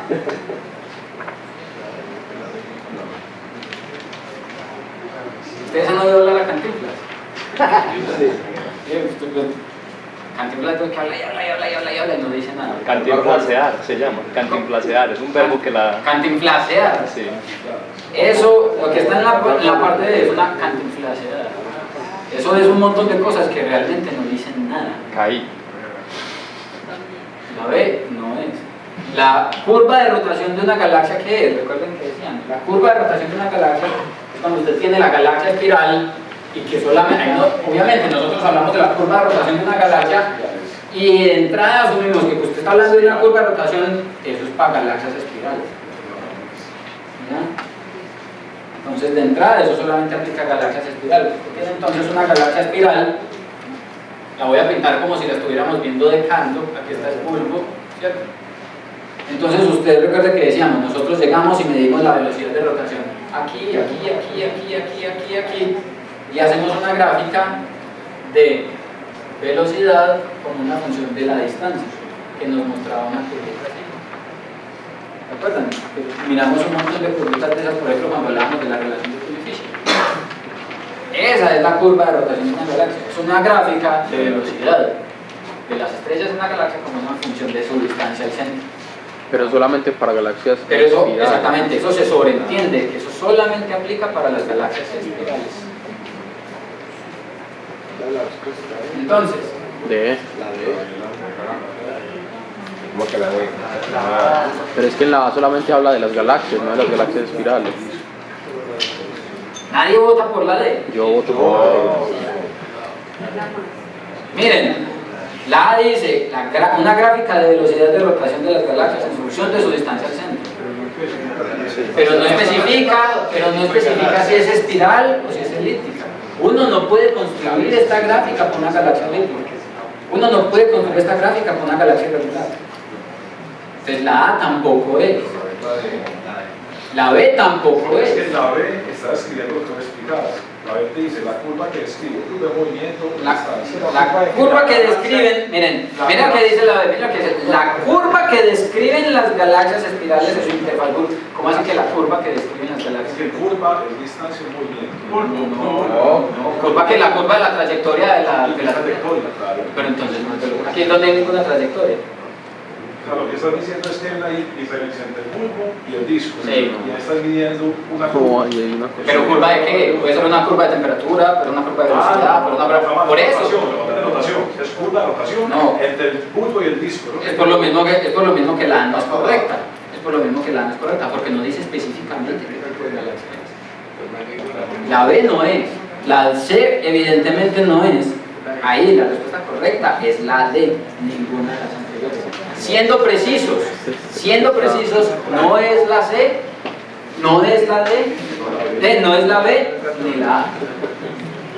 ¿Ustedes han oído hablar a Cantinflas? Cantinflas es que habla y no dice nada. Cantinflasear se llama, cantinflasear, es un verbo que la... Cantinflasear. Sí. Eso, lo que está en la parte de es una cantinflaseada. Eso es un montón de cosas que realmente no dicen nada. Caí. La B no es. La curva de rotación de una galaxia, ¿qué es? Recuerden que decían, la curva de rotación de una galaxia es cuando usted tiene la galaxia espiral y que solamente, obviamente nosotros hablamos de la curva de rotación de una galaxia y de entrada asumimos que usted está hablando de una curva de rotación, eso es para galaxias espirales. ¿Ya? Entonces de entrada eso solamente aplica a galaxias espirales. Usted tiene entonces una galaxia espiral La voy a pintar como si la estuviéramos viendo de canto. Aquí está el bulbo, ¿cierto? Entonces usted recuerda que decíamos, nosotros llegamos y medimos la velocidad de rotación aquí, aquí, aquí, aquí, aquí, aquí, aquí, y hacemos una gráfica de velocidad como una función de la distancia que nos mostraba una curvita así. ¿Se acuerdan? Miramos un montón de curvitas de esas, por ejemplo, cuando hablábamos de la relación de Coulomb-Fisher. Esa es la curva de rotación de una galaxia. Es una gráfica de velocidad de las estrellas en una galaxia como una función de su distancia al centro. Pero solamente para galaxias Pero eso, espirales. exactamente, eso se sobreentiende, que eso solamente aplica para las galaxias espirales. Entonces, ¿Cómo que la D? Pero es que en la A solamente habla de las galaxias, no de las galaxias espirales. nadie vota por la D. Yo voto por la D. Miren, la A dice una gráfica de velocidad de rotación de las galaxias en función de su distancia al centro. Pero no especifica si es espiral o si es elíptica. Uno no puede construir esta gráfica con una galaxia elíptica. Uno no puede construir esta gráfica con una galaxia irregular. Entonces la A tampoco es. La B tampoco Es es. que la B está escribiendo lo que me explicabas. La B te dice la curva que describe de movimiento. La curva que describen, miren lo que dice la B, miren lo que dice. La curva que describen las galaxias espirales es su interfaz Bulb. ¿Cómo así que la curva que describen las galaxias? Que curva es distancia en movimiento. Curva que la curva de la trayectoria de la trayectoria, claro. Pero entonces aquí no hay ninguna trayectoria. O sea, lo que estás diciendo es que hay una diferencia entre el bulbo y el disco. Sí. Y ahí estás midiendo una Como curva. ahí hay una cosa. ¿Pero curva de qué? Puede ser una curva de temperatura, pero una curva de velocidad, pero una curva... Por eso. Rotación. Es curva de rotación No. entre el bulbo y el disco, ¿no? Es por lo mismo que la A no es correcta. Es por lo mismo que la A no es correcta, porque no dice específicamente qué tipo de galaxia es. La B no es. La C evidentemente no es. Ahí la respuesta correcta es la D, ninguna de las anteriores. Siendo precisos, no es la C, no es la D, no es la B, ni la A.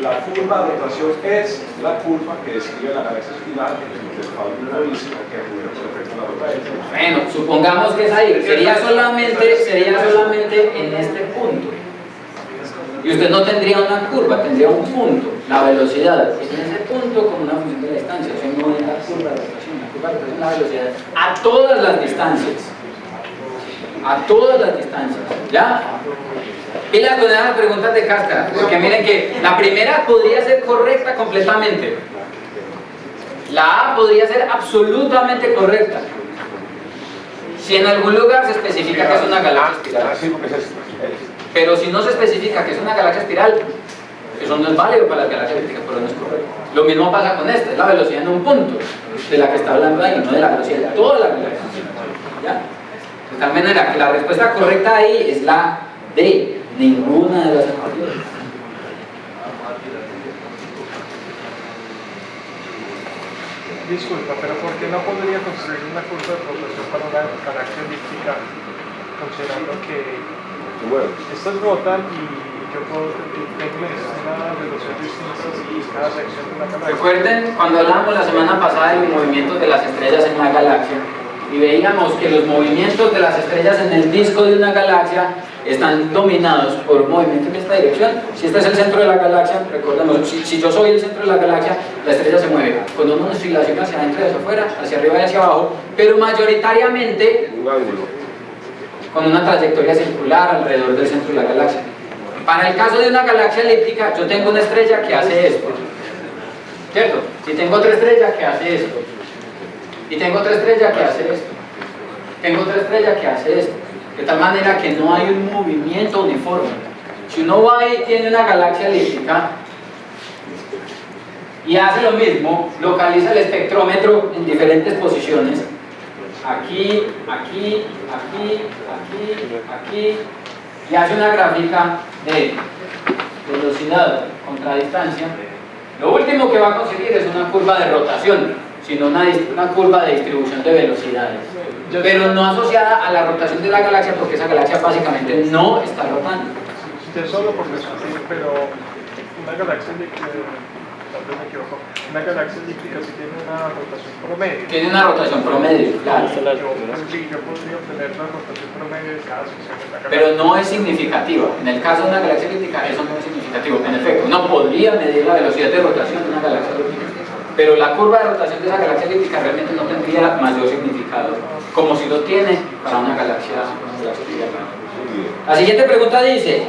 La curva de rotación es la curva que describe la galaxia espiral del Pablo dice que ocurre por efecto de la rotación. Bueno, supongamos que es ahí, sería solamente en este punto. Y usted no tendría una curva, tendría un punto, la velocidad. Es en ese punto como una función de la distancia, eso no es la curva de rotación. La curva de rotación es la velocidad a todas las distancias. A todas las distancias. ¿Ya? Pilas con las preguntas de cáscara, porque miren que la primera podría ser correcta completamente. La A podría ser absolutamente correcta. Si en algún lugar se especifica que es una galaxia espiral. Pero si no se especifica que es una galaxia espiral, eso no es válido para las galaxias elípticas, pero no es correcto. Lo mismo pasa con esta, es la velocidad en un punto de la que está hablando ahí, no de la velocidad de toda la galaxia. ¿Ya? De tal manera que la respuesta correcta ahí es la D, ninguna de las anteriores. Disculpa, pero ¿por qué no podría construir una curva de rotación para una galaxia elíptica considerando que estas rotan y yo tengo una velocidad distinta y cada sección de una galaxia? Recuerden cuando hablábamos la semana pasada de los movimientos de las estrellas en la galaxia y veíamos que los movimientos de las estrellas en el disco de una galaxia están dominados por movimientos en esta dirección. Si este es el centro de la galaxia, recordemos, si yo soy el centro de la galaxia, la estrella se mueve con una oscilación hacia adentro y hacia afuera, hacia arriba y hacia abajo, pero mayoritariamente Un ángulo. con una trayectoria circular alrededor del centro de la galaxia. Para el caso de una galaxia elíptica, yo tengo una estrella que hace esto, ¿cierto? Si tengo otra estrella que hace esto, y tengo otra estrella que hace esto, tengo otra estrella que hace esto, de tal manera que no hay un movimiento uniforme. Si uno va y tiene una galaxia elíptica y hace lo mismo, localiza el espectrómetro en diferentes posiciones, aquí, aquí, aquí, aquí, aquí, y hace una gráfica de velocidad contra distancia, lo último que va a conseguir es una curva de rotación, sino una curva de distribución de velocidades, pero no asociada a la rotación de la galaxia, porque esa galaxia básicamente no está rotando. Usted solo por discutir, pero una galaxia tal vez me equivoco, una galaxia elíptica sí tiene una rotación promedio. Tiene una rotación promedio, claro. Yo podría obtener la rotación promedio de cada sección de la galaxia. Pero no es significativa. En el caso de una galaxia elíptica, eso no es significativo. En efecto, uno podría medir la velocidad de rotación de una galaxia elíptica, pero la curva de rotación de esa galaxia elíptica realmente no tendría mayor significado, como si lo tiene para una galaxia elíptica. La siguiente pregunta dice: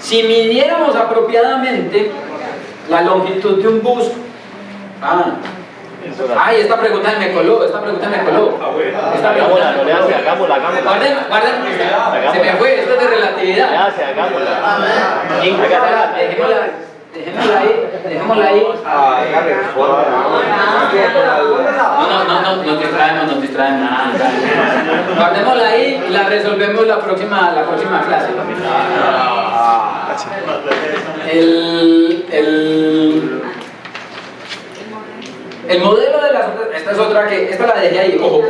si midiéramos apropiadamente la longitud de un bus. Ay, esta pregunta me coló. Hagámosla, no le hace, hagámosla. Guarden, se me fue, esto es de relatividad. Le hace, hagámosla. Dejémosla ahí. No, nos distraemos. Guardémosla ahí y la resolvemos la próxima clase. El modelo de las otras, esta la dejé ahí, ojo.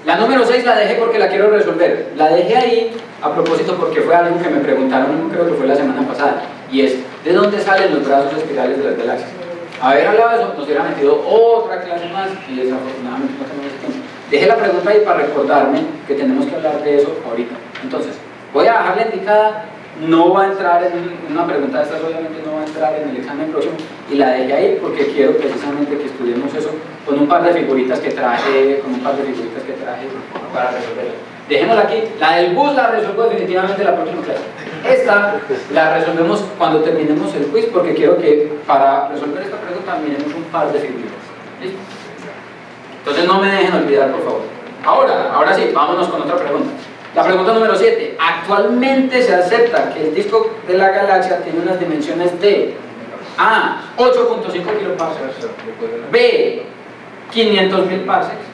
La número 6 la dejé porque la quiero resolver. La dejé ahí a propósito porque fue algo que me preguntaron, creo que fue la semana pasada, y es: ¿de dónde salen los brazos espirales de las galaxias? Haber hablado de eso nos hubiera metido otra clase más y desafortunadamente no tenemos tiempo. Dejé la pregunta ahí para recordarme que tenemos que hablar de eso ahorita. Entonces, voy a dejarla indicada. No va a entrar en una pregunta de estas, obviamente no va a entrar en el examen próximo, y la dejé ahí porque quiero precisamente que estudiemos eso con un par de figuritas que traje, para resolverla. Dejémosla aquí. La del bus la resuelvo definitivamente la próxima clase. Esta la resolvemos cuando terminemos el quiz, porque quiero que para resolver esta pregunta miremos un par de figuritas. ¿Listo? Entonces no me dejen olvidar, por favor. Ahora sí, vámonos con otra pregunta. La pregunta número 7. Actualmente se acepta que el disco de la galaxia tiene unas dimensiones de A, 8.5 kiloparsecs, B, 500.000 parsecs,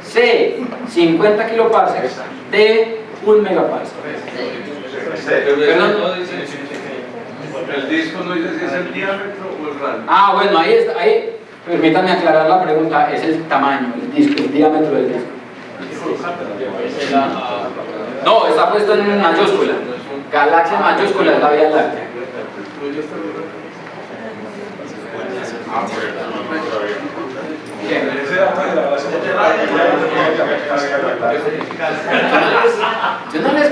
C, 50 kiloparsecs, D, 1 megaparsec. Perdón. El disco no dice si es el diámetro o el radio. Bueno, ahí permítanme aclarar la pregunta. Es el tamaño, el disco, el diámetro del disco. No, está puesto en mayúscula. Galaxia en mayúscula es la Vía Láctea. Yo no les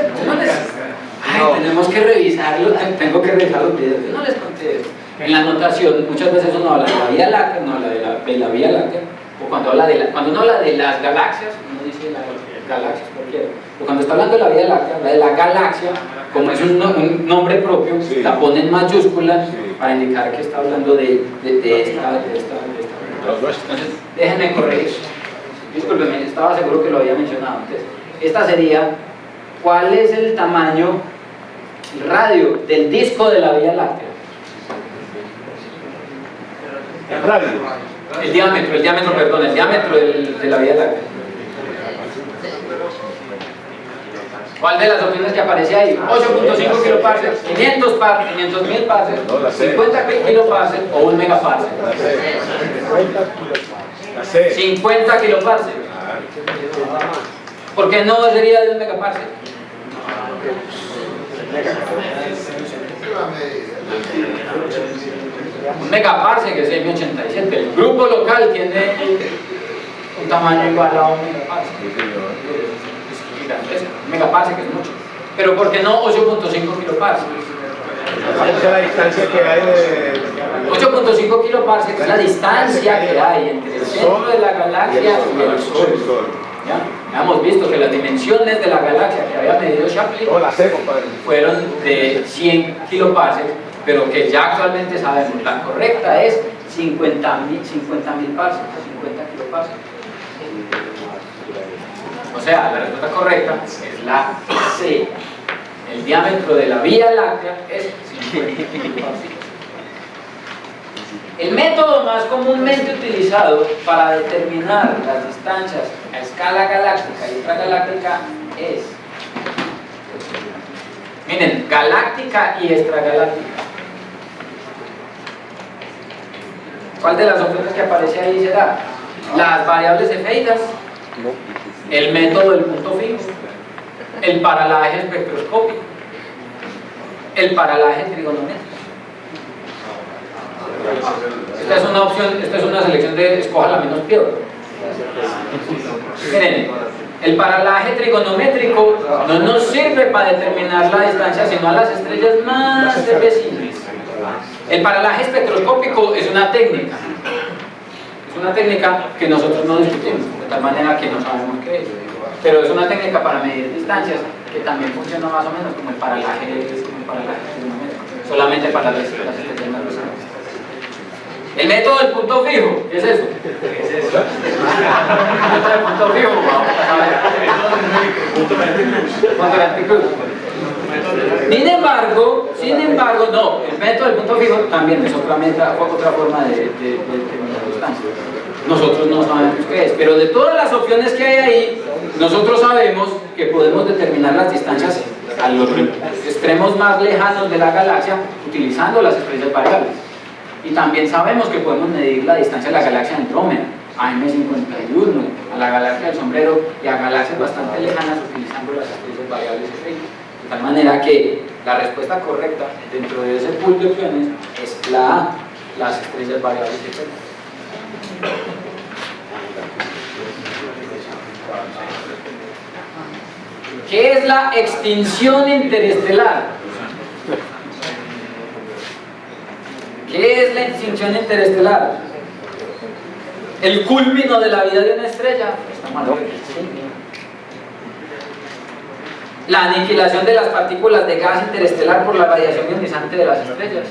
tenemos que revisarlo, tengo que revisar los videos. Yo no les conté eso. En la anotación muchas veces uno habla de la Vía Láctea, no habla de la Vía Láctea, o cuando uno habla de las galaxias, uno dice las galaxias cualquiera. O cuando está hablando de la Vía Láctea, habla de la galaxia, como es un nombre propio, la pone en mayúsculas para indicar que está hablando de esta. Entonces, déjenme corregir. Discúlpenme, estaba seguro que lo había mencionado antes. Esta sería: ¿cuál es el tamaño, el radio del disco de la Vía Láctea? El radio. El diámetro de la Vía Láctea. ¿Cuál de las opciones que aparece ahí? 8.5 kiloparsecs, 500.000 parsecs, 50 kiloparsecs o 1 megaparsec. 50 kiloparsecs. ¿Por qué no sería de 1 megaparsec? Un megaparsec es 6.087. El grupo local tiene un tamaño igual a 1 megaparsec. Un megaparsec es mucho. Pero ¿por qué no 8.5 kiloparsecs? Esa es la distancia que hay de... 8.5 kiloparsecs es la distancia que hay entre el centro de la galaxia y el Sol. ¿Ya? Hemos visto que las dimensiones de la galaxia que había medido Shapley fueron de 100 kiloparsecs, pero que ya actualmente sabemos la correcta es 50.000 parsecs, 50 kiloparsecs. O sea, la respuesta correcta es la C. El diámetro de la Vía Láctea es 50 kiloparsecs. El método más comúnmente utilizado para determinar las distancias a escala galáctica y extragaláctica es, miren, galáctica y extragaláctica. ¿Cuál de las opciones que aparece ahí será? Las variables efeidas, el método del punto fijo, el paralaje espectroscópico, el paralaje trigonométrico. Esta es una opción, esta es una selección de escoja la menos peor. Miren, el paralaje trigonométrico no nos sirve para determinar la distancia, sino a las estrellas más vecinas. El paralaje espectroscópico es una técnica. Es una técnica que nosotros no discutimos, de tal manera que no sabemos qué es. Pero es una técnica para medir distancias que también funciona más o menos como el paralaje trigonométrico, solamente para las estrellas más vecinas. El método del punto fijo, ¿qué es eso? ¿Qué es eso? El método del punto fijo, vamos a ver. Punto de anticruz. Sin embargo, no, el método del punto fijo también es otra forma de determinar distancia. Nosotros no sabemos qué es, pero de todas las opciones que hay ahí, nosotros sabemos que podemos determinar las distancias a los extremos más lejanos de la galaxia utilizando las estrellas variables. Y también sabemos que podemos medir la distancia de la galaxia Andrómeda, a M51, a la galaxia del sombrero y a galaxias bastante lejanas utilizando las estrellas variables F. De tal manera que la respuesta correcta dentro de ese pool de opciones es la A, las estrellas variables F. ¿Qué es la extinción interestelar? ¿Qué es la extinción interestelar? El culmino de la vida de una estrella. La aniquilación de las partículas de gas interestelar por la radiación ionizante de las estrellas.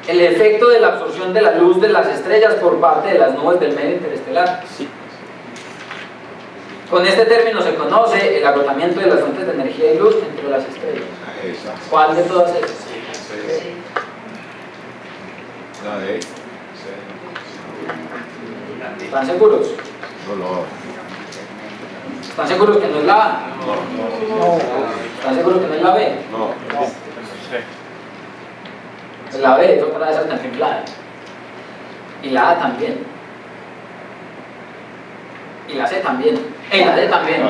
El efecto de la absorción de la luz de las estrellas por parte de las nubes del medio interestelar. Con este término se conoce el agotamiento de las fuentes de energía y luz entre las estrellas. ¿Cuál de todas esas? La D. ¿Están seguros? No. ¿Están seguros que no es la A? No. ¿Están seguros que no es la B? No. Pues la B es otra de esas cantinfladas. Y la A también. Y la C también. Y la D también.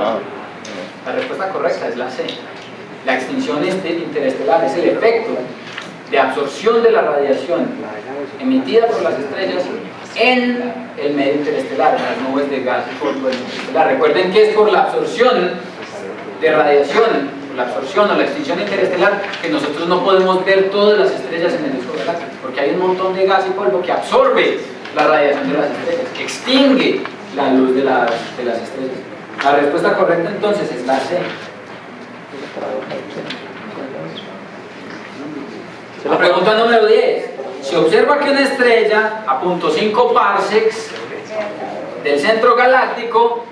La respuesta correcta es la C. La extinción interestelar es el efecto de absorción de la radiación emitida por las estrellas en el medio interestelar, en las nubes de gas y polvo interestelar. Recuerden que es por la absorción de radiación, la absorción o la extinción interestelar, que nosotros no podemos ver todas las estrellas en el disco galáctico, porque hay un montón de gas y polvo que absorbe la radiación de las estrellas, que extingue la luz de las estrellas. La respuesta correcta entonces es la C. La pregunta número 10. Se observa que una estrella a 0.5 parsecs del centro galáctico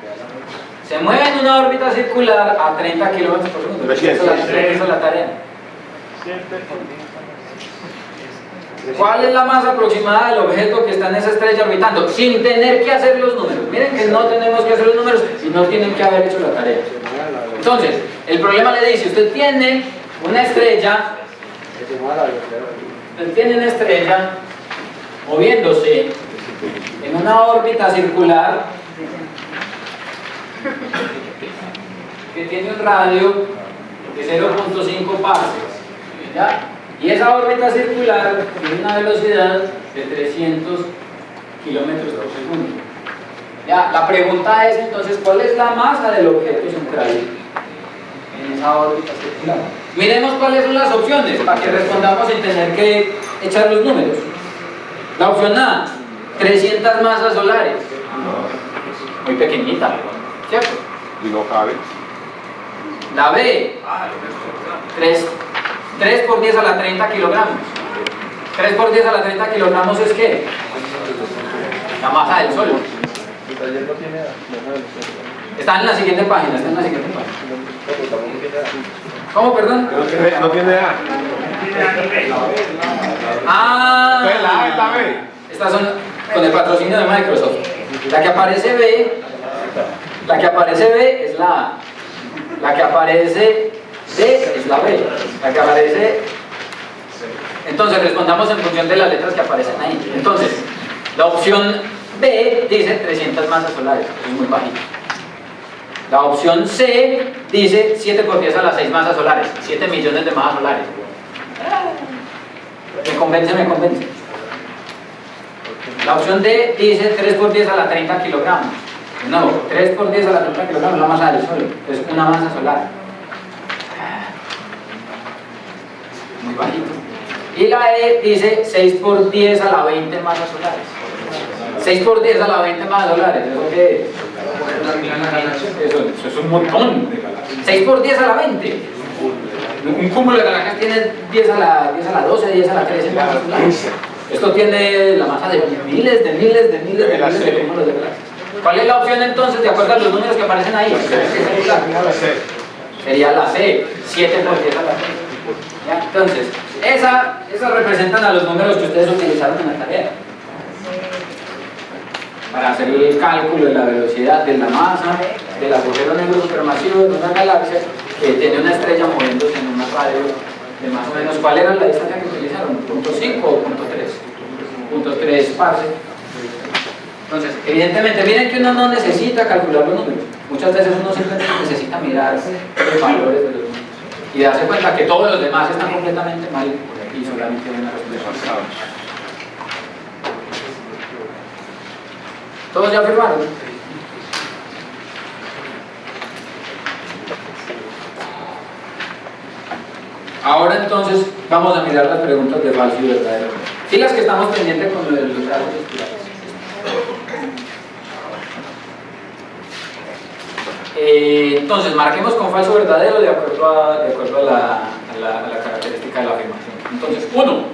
se mueve en una órbita circular a 30 km por segundo. Esa es la tarea. ¿Cuál es la masa aproximada del objeto que está en esa estrella orbitando? Sin tener que hacer los números. Miren que no tenemos que hacer los números y no tienen que haber hecho la tarea. Entonces, el problema le dice, usted tiene una estrella moviéndose en una órbita circular que tiene un radio de 0.5 parsecs, ¿ya? Y esa órbita circular tiene una velocidad de 300 kilómetros por segundo. ¿Ya? La pregunta es entonces, ¿cuál es la masa del objeto central en esa órbita circular? Miremos cuáles son las opciones para que respondamos sin tener que echar los números. La opción A, 300 masas solares. Muy pequeñita, ¿cierto? Y no cabe. La B, 3 por 10 a la 30 kilogramos. 3 por 10 a la 30 kilogramos es ¿qué? La masa del Sol. Está en la siguiente página, ¿Cómo, perdón? No tiene A. Ah, La A es la B. estas son con el patrocinio de Microsoft. La que aparece B es la A. La que aparece D es la B. La que aparece... Entonces respondamos en función de las letras que aparecen ahí. Entonces, la opción B dice 300 masas solares, es muy bajito. La opción C dice 7 por 10 a las 6 masas solares, 7 millones de masas solares. Me convence, me convence. La opción D dice 3 por 10 a la 30 kilogramos. No, 3 por 10 a la 30 kilogramos es la masa del Sol. Es una masa solar. Muy bajito. Y la E dice 6 por 10 a la 20 masas solares. 6 por 10 a la 20 masas solares. ¿Eso qué es? Eso es un montón. 6 por 10 a la 20. Un cúmulo de galaxias tiene 10 a la 12, 10 a la 13 masas solares. Esto tiene la masa de miles de cúmulos de galaxias. ¿Cuál es la opción entonces, de acuerdo a los números que aparecen ahí? Sería la C, 7 por 10 a la 20. ¿Ya? Entonces, esas representan a los números que ustedes utilizaron en la tarea para hacer el cálculo de la velocidad, de la masa, del agujero negro supermasivo de una galaxia que tiene una estrella moviéndose en una radio de más o menos. ¿Cuál era la distancia que utilizaron? ¿.5 o .3? .3 parse. Entonces, evidentemente, miren que uno no necesita calcular los números. Muchas veces uno simplemente necesita mirar los valores de los números y darse cuenta que todos los demás están completamente mal y solamente hay una respuesta. ¿Todos ya afirmaron? Ahora entonces vamos a mirar las preguntas de falso y verdadero. Sí, las que estamos pendientes con lo de los datos espirales. Entonces, marquemos con falso o verdadero de acuerdo a la característica de la afirmación. Entonces, 1.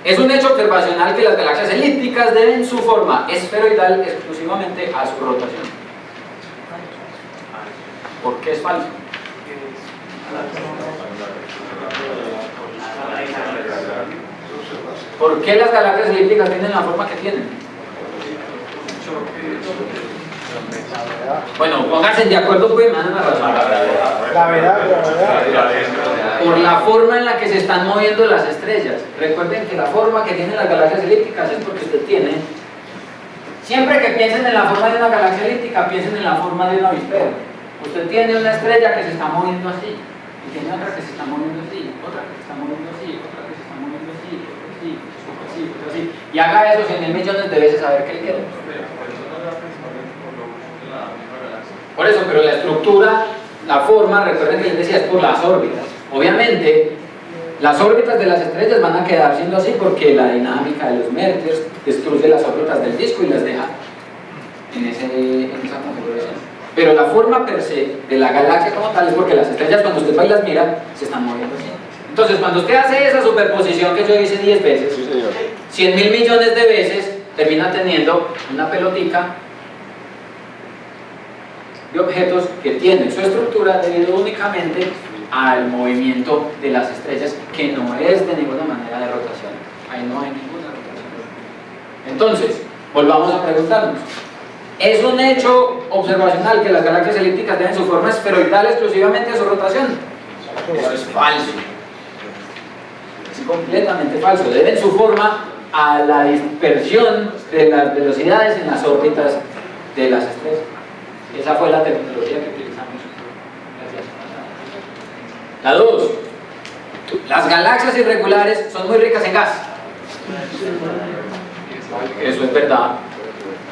Es un hecho observacional que las galaxias elípticas deben su forma esferoidal exclusivamente a su rotación. ¿Por qué es falso? ¿Por qué las galaxias elípticas tienen la forma que tienen? Bueno, pónganse de acuerdo, pues, me dan una razón. Por la forma en la que se están moviendo las estrellas. Recuerden que la forma que tienen las galaxias elípticas es porque usted tiene. Siempre que piensen en la forma de una galaxia elíptica, piensen en la forma de un avispero. Usted tiene una estrella que se está moviendo así, y tiene otra que se está moviendo así, otra que se está moviendo así, otra que se está moviendo así, otra así, otra así, otra así. Y haga eso 100.000 millones de veces a ver qué le queda. Por eso, pero la estructura, la forma, recuerden que les decía, es por las órbitas. Obviamente, las órbitas de las estrellas van a quedar siendo así porque la dinámica de los Merkers destruye las órbitas del disco y las deja en esa configuración. Pero la forma per se de la galaxia como tal es porque las estrellas, cuando usted va y las mira, se están moviendo así. Entonces, cuando usted hace esa superposición que yo hice 10 veces, 100.000 millones de veces, termina teniendo una pelotica de objetos que tienen su estructura debido únicamente al movimiento de las estrellas, que no es de ninguna manera de rotación. Ahí no hay ninguna rotación. Entonces, volvamos a preguntarnos: ¿es un hecho observacional que las galaxias elípticas deben su forma esferoidal exclusivamente a su rotación? Eso es falso. Es completamente falso. Deben su forma a la dispersión de las velocidades en las órbitas de las estrellas. Esa fue la terminología que utilizamos. Gracias. La 2. Las galaxias irregulares son muy ricas en gas. Eso es verdad.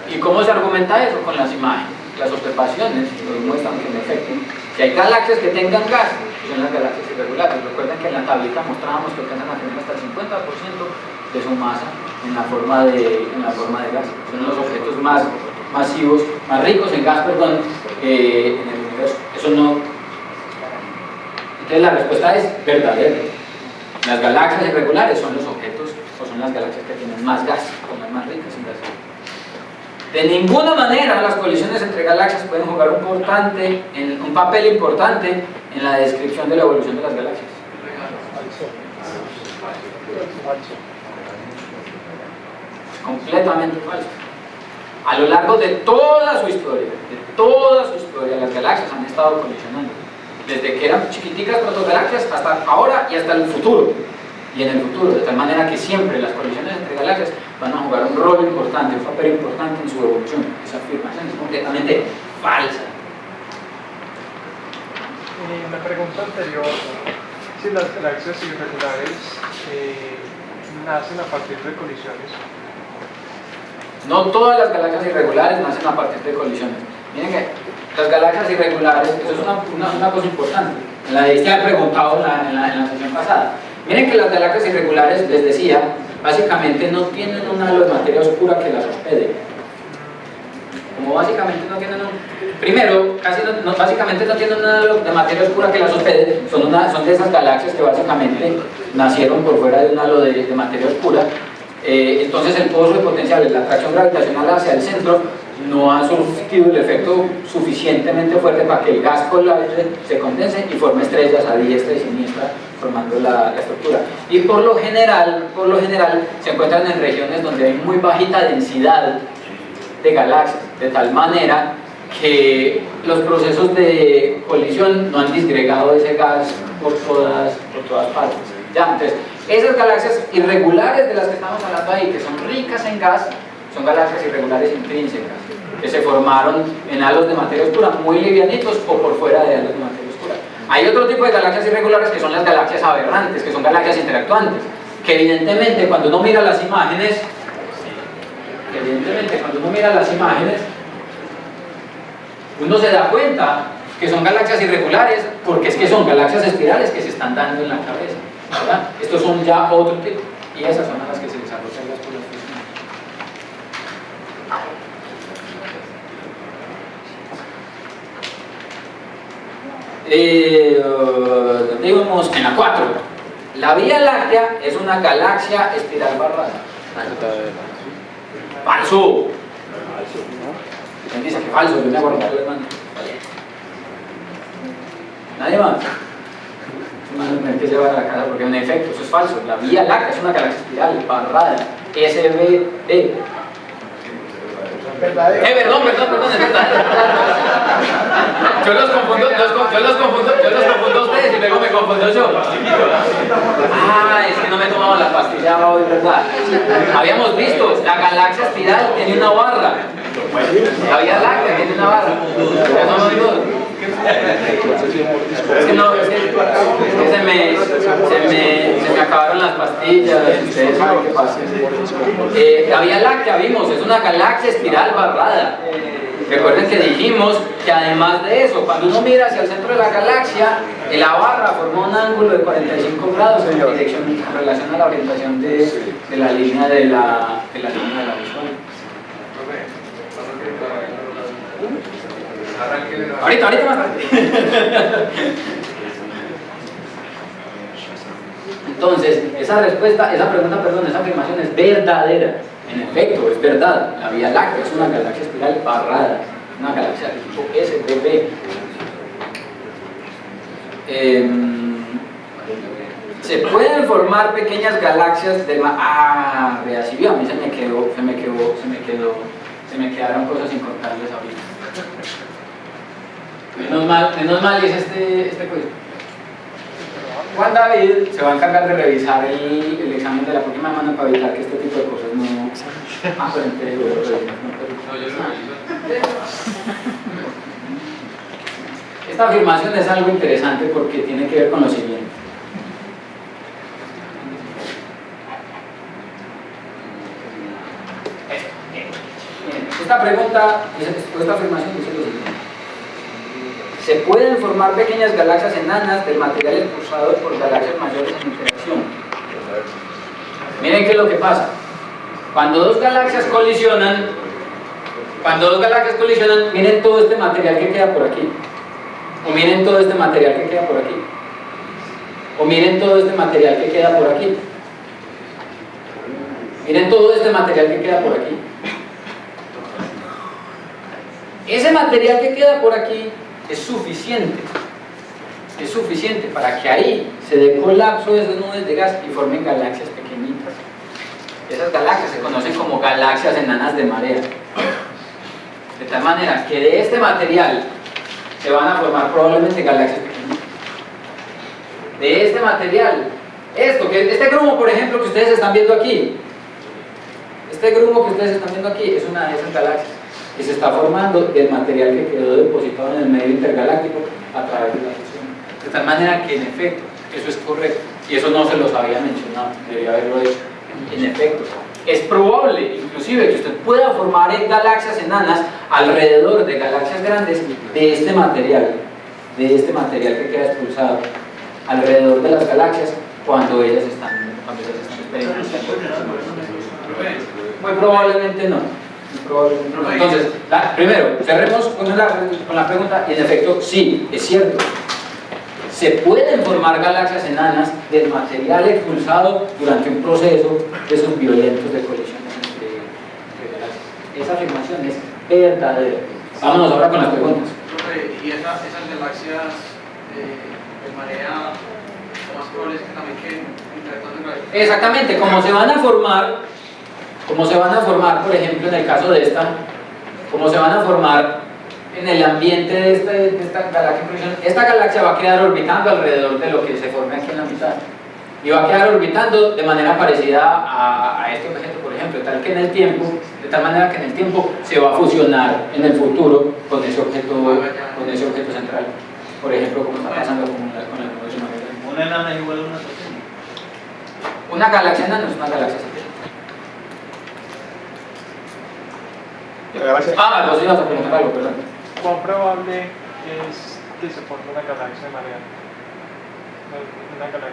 ¿Y cómo se argumenta eso? Con las imágenes. Las observaciones muestran que en efecto, si hay galaxias que tengan gas, son las galaxias irregulares. Recuerden que en la tablita mostrábamos que alcanzan a tener hasta el 50% de su masa en la forma de gas. Son los objetos más masivos, más ricos en gas, perdón, en el universo. Eso no. Entonces la respuesta es verdadera. Las galaxias irregulares son los objetos, o son las galaxias que tienen más gas, o las más ricas en gas. De ninguna manera las colisiones entre galaxias pueden jugar un papel importante en la descripción de la evolución de las galaxias. Es completamente falso. A lo largo de toda su historia, las galaxias han estado colisionando. Desde que eran chiquiticas protogalaxias hasta ahora y hasta el futuro. Y en el futuro, de tal manera que siempre las colisiones entre galaxias van a jugar un rol importante, un papel importante en su evolución. Esa afirmación es completamente falsa. Y una pregunta anterior: si las galaxias irregulares nacen a partir de colisiones. No todas las galaxias irregulares nacen a partir de colisiones. Miren que las galaxias irregulares, eso es una cosa importante. La debiste haber preguntado en la sesión pasada. Miren que las galaxias irregulares, les decía, básicamente no tienen un halo de materia oscura que las hospede. Como básicamente no tienen primero, básicamente no tienen un halo de materia oscura que las hospede, son de esas galaxias que básicamente nacieron por fuera de un halo de materia oscura. Entonces el pozo de potenciales, la atracción gravitacional hacia el centro, no ha surtido el efecto suficientemente fuerte para que el gas colapse, se condense y forme estrellas a diestra y siniestra, formando la estructura. Y por lo general se encuentran en regiones donde hay muy bajita densidad de galaxias, de tal manera que los procesos de colisión no han disgregado ese gas por todas partes. Ya, entonces, esas galaxias irregulares de las que estamos hablando ahí, que son ricas en gas, son galaxias irregulares intrínsecas, que se formaron en halos de materia oscura, muy livianitos o por fuera de halos de materia oscura. Hay otro tipo de galaxias irregulares que son las galaxias aberrantes, que son galaxias interactuantes, que evidentemente cuando uno mira las imágenes, uno se da cuenta que son galaxias irregulares porque es que son galaxias espirales que se están dando en la cabeza, ¿verdad? Estos son ya otro tipo, y esas son a las que se desarrollan las polaridades. ¿Dónde íbamos? En la 4. La Vía Láctea es una galaxia espiral barrada. ¡Falso! ¿Quién dice que falso? Yo me acuerdo de la mano. ¿Nadie más? No que se va a la casa porque en efecto, eso es falso. La Vía Láctea es una galaxia espiral barrada. SBD. Verdadero. Perdón, es verdad. Yo los confundo a ustedes y luego me confundo yo. Es que no me he tomado la pastilla hoy, ¿verdad? Habíamos visto, la galaxia espiral tiene una barra. La Vía Láctea tiene una barra. ¿No lo digo? Es que se me acabaron las pastillas. Ustedes saben qué pasa. La Vía Láctea, vimos, es una galaxia espiral barrada. Recuerden que dijimos que además de eso, cuando uno mira hacia el centro de la galaxia, la barra forma un ángulo de 45 grados en relación a la orientación de la línea de la visual. Ahorita más tarde. Entonces, esa afirmación es verdadera. En efecto, es verdad. La Vía Láctea es una galaxia espiral barrada, una galaxia de tipo SBB. Se pueden formar pequeñas galaxias del vea, si vio, a mí se me quedaron cosas sin contarles ahorita. Menos mal es este quiz. Juan David se va a encargar de revisar el examen de la próxima semana para evitar que este tipo de cosas no... pero entonces esta afirmación es algo interesante porque tiene que ver con lo siguiente. Esta afirmación dice lo siguiente: se pueden formar pequeñas galaxias enanas del material impulsado por galaxias mayores en interacción. Miren qué es lo que pasa. Cuando dos galaxias colisionan, miren todo este material que queda por aquí. O miren todo este material que queda por aquí. O miren todo este material que queda por aquí. Miren todo este material que queda por aquí. Ese material que queda por aquí es suficiente para que ahí se dé colapso de esas nubes de gas y formen galaxias pequeñitas. Esas galaxias se conocen como galaxias enanas de marea. De tal manera que de este material se van a formar probablemente galaxias pequeñitas. De este material, este grumo, por ejemplo, que ustedes están viendo aquí, es una de esas galaxias que se está formando del material que quedó depositado en el medio intergaláctico a través de la fusión. De tal manera que en efecto eso es correcto, y eso no se los había mencionado, debería haberlo hecho. En efecto, es probable inclusive que usted pueda formar galaxias enanas alrededor de galaxias grandes de este material que queda expulsado alrededor de las galaxias cuando ellas están experimentando. Muy probablemente no. Entonces, primero, cerremos con la pregunta, y en efecto, sí, es cierto. Se pueden formar galaxias enanas del material expulsado durante un proceso de esos violentos de colisiones entre galaxias. Esa afirmación es verdadera. Vámonos ahora con las preguntas. Y esas galaxias de marea, lo más probable es que también queden interactuando con galaxias. Exactamente, como se van a formar, por ejemplo, en el caso de esta, como se van a formar en el ambiente de esta galaxia en colisión, esta galaxia va a quedar orbitando alrededor de lo que se forme aquí en la mitad. Y va a quedar orbitando de manera parecida a este objeto, por ejemplo, de tal manera que en el tiempo se va a fusionar en el futuro con ese objeto central. Por ejemplo, como está pasando con el proceso magnético. Una enana igual a una pequeña. Una galaxia enana es una galaxia central. Vos ibas a preguntar algo, perdón. ¿Cuán probable es que se forme una galaxia mareada?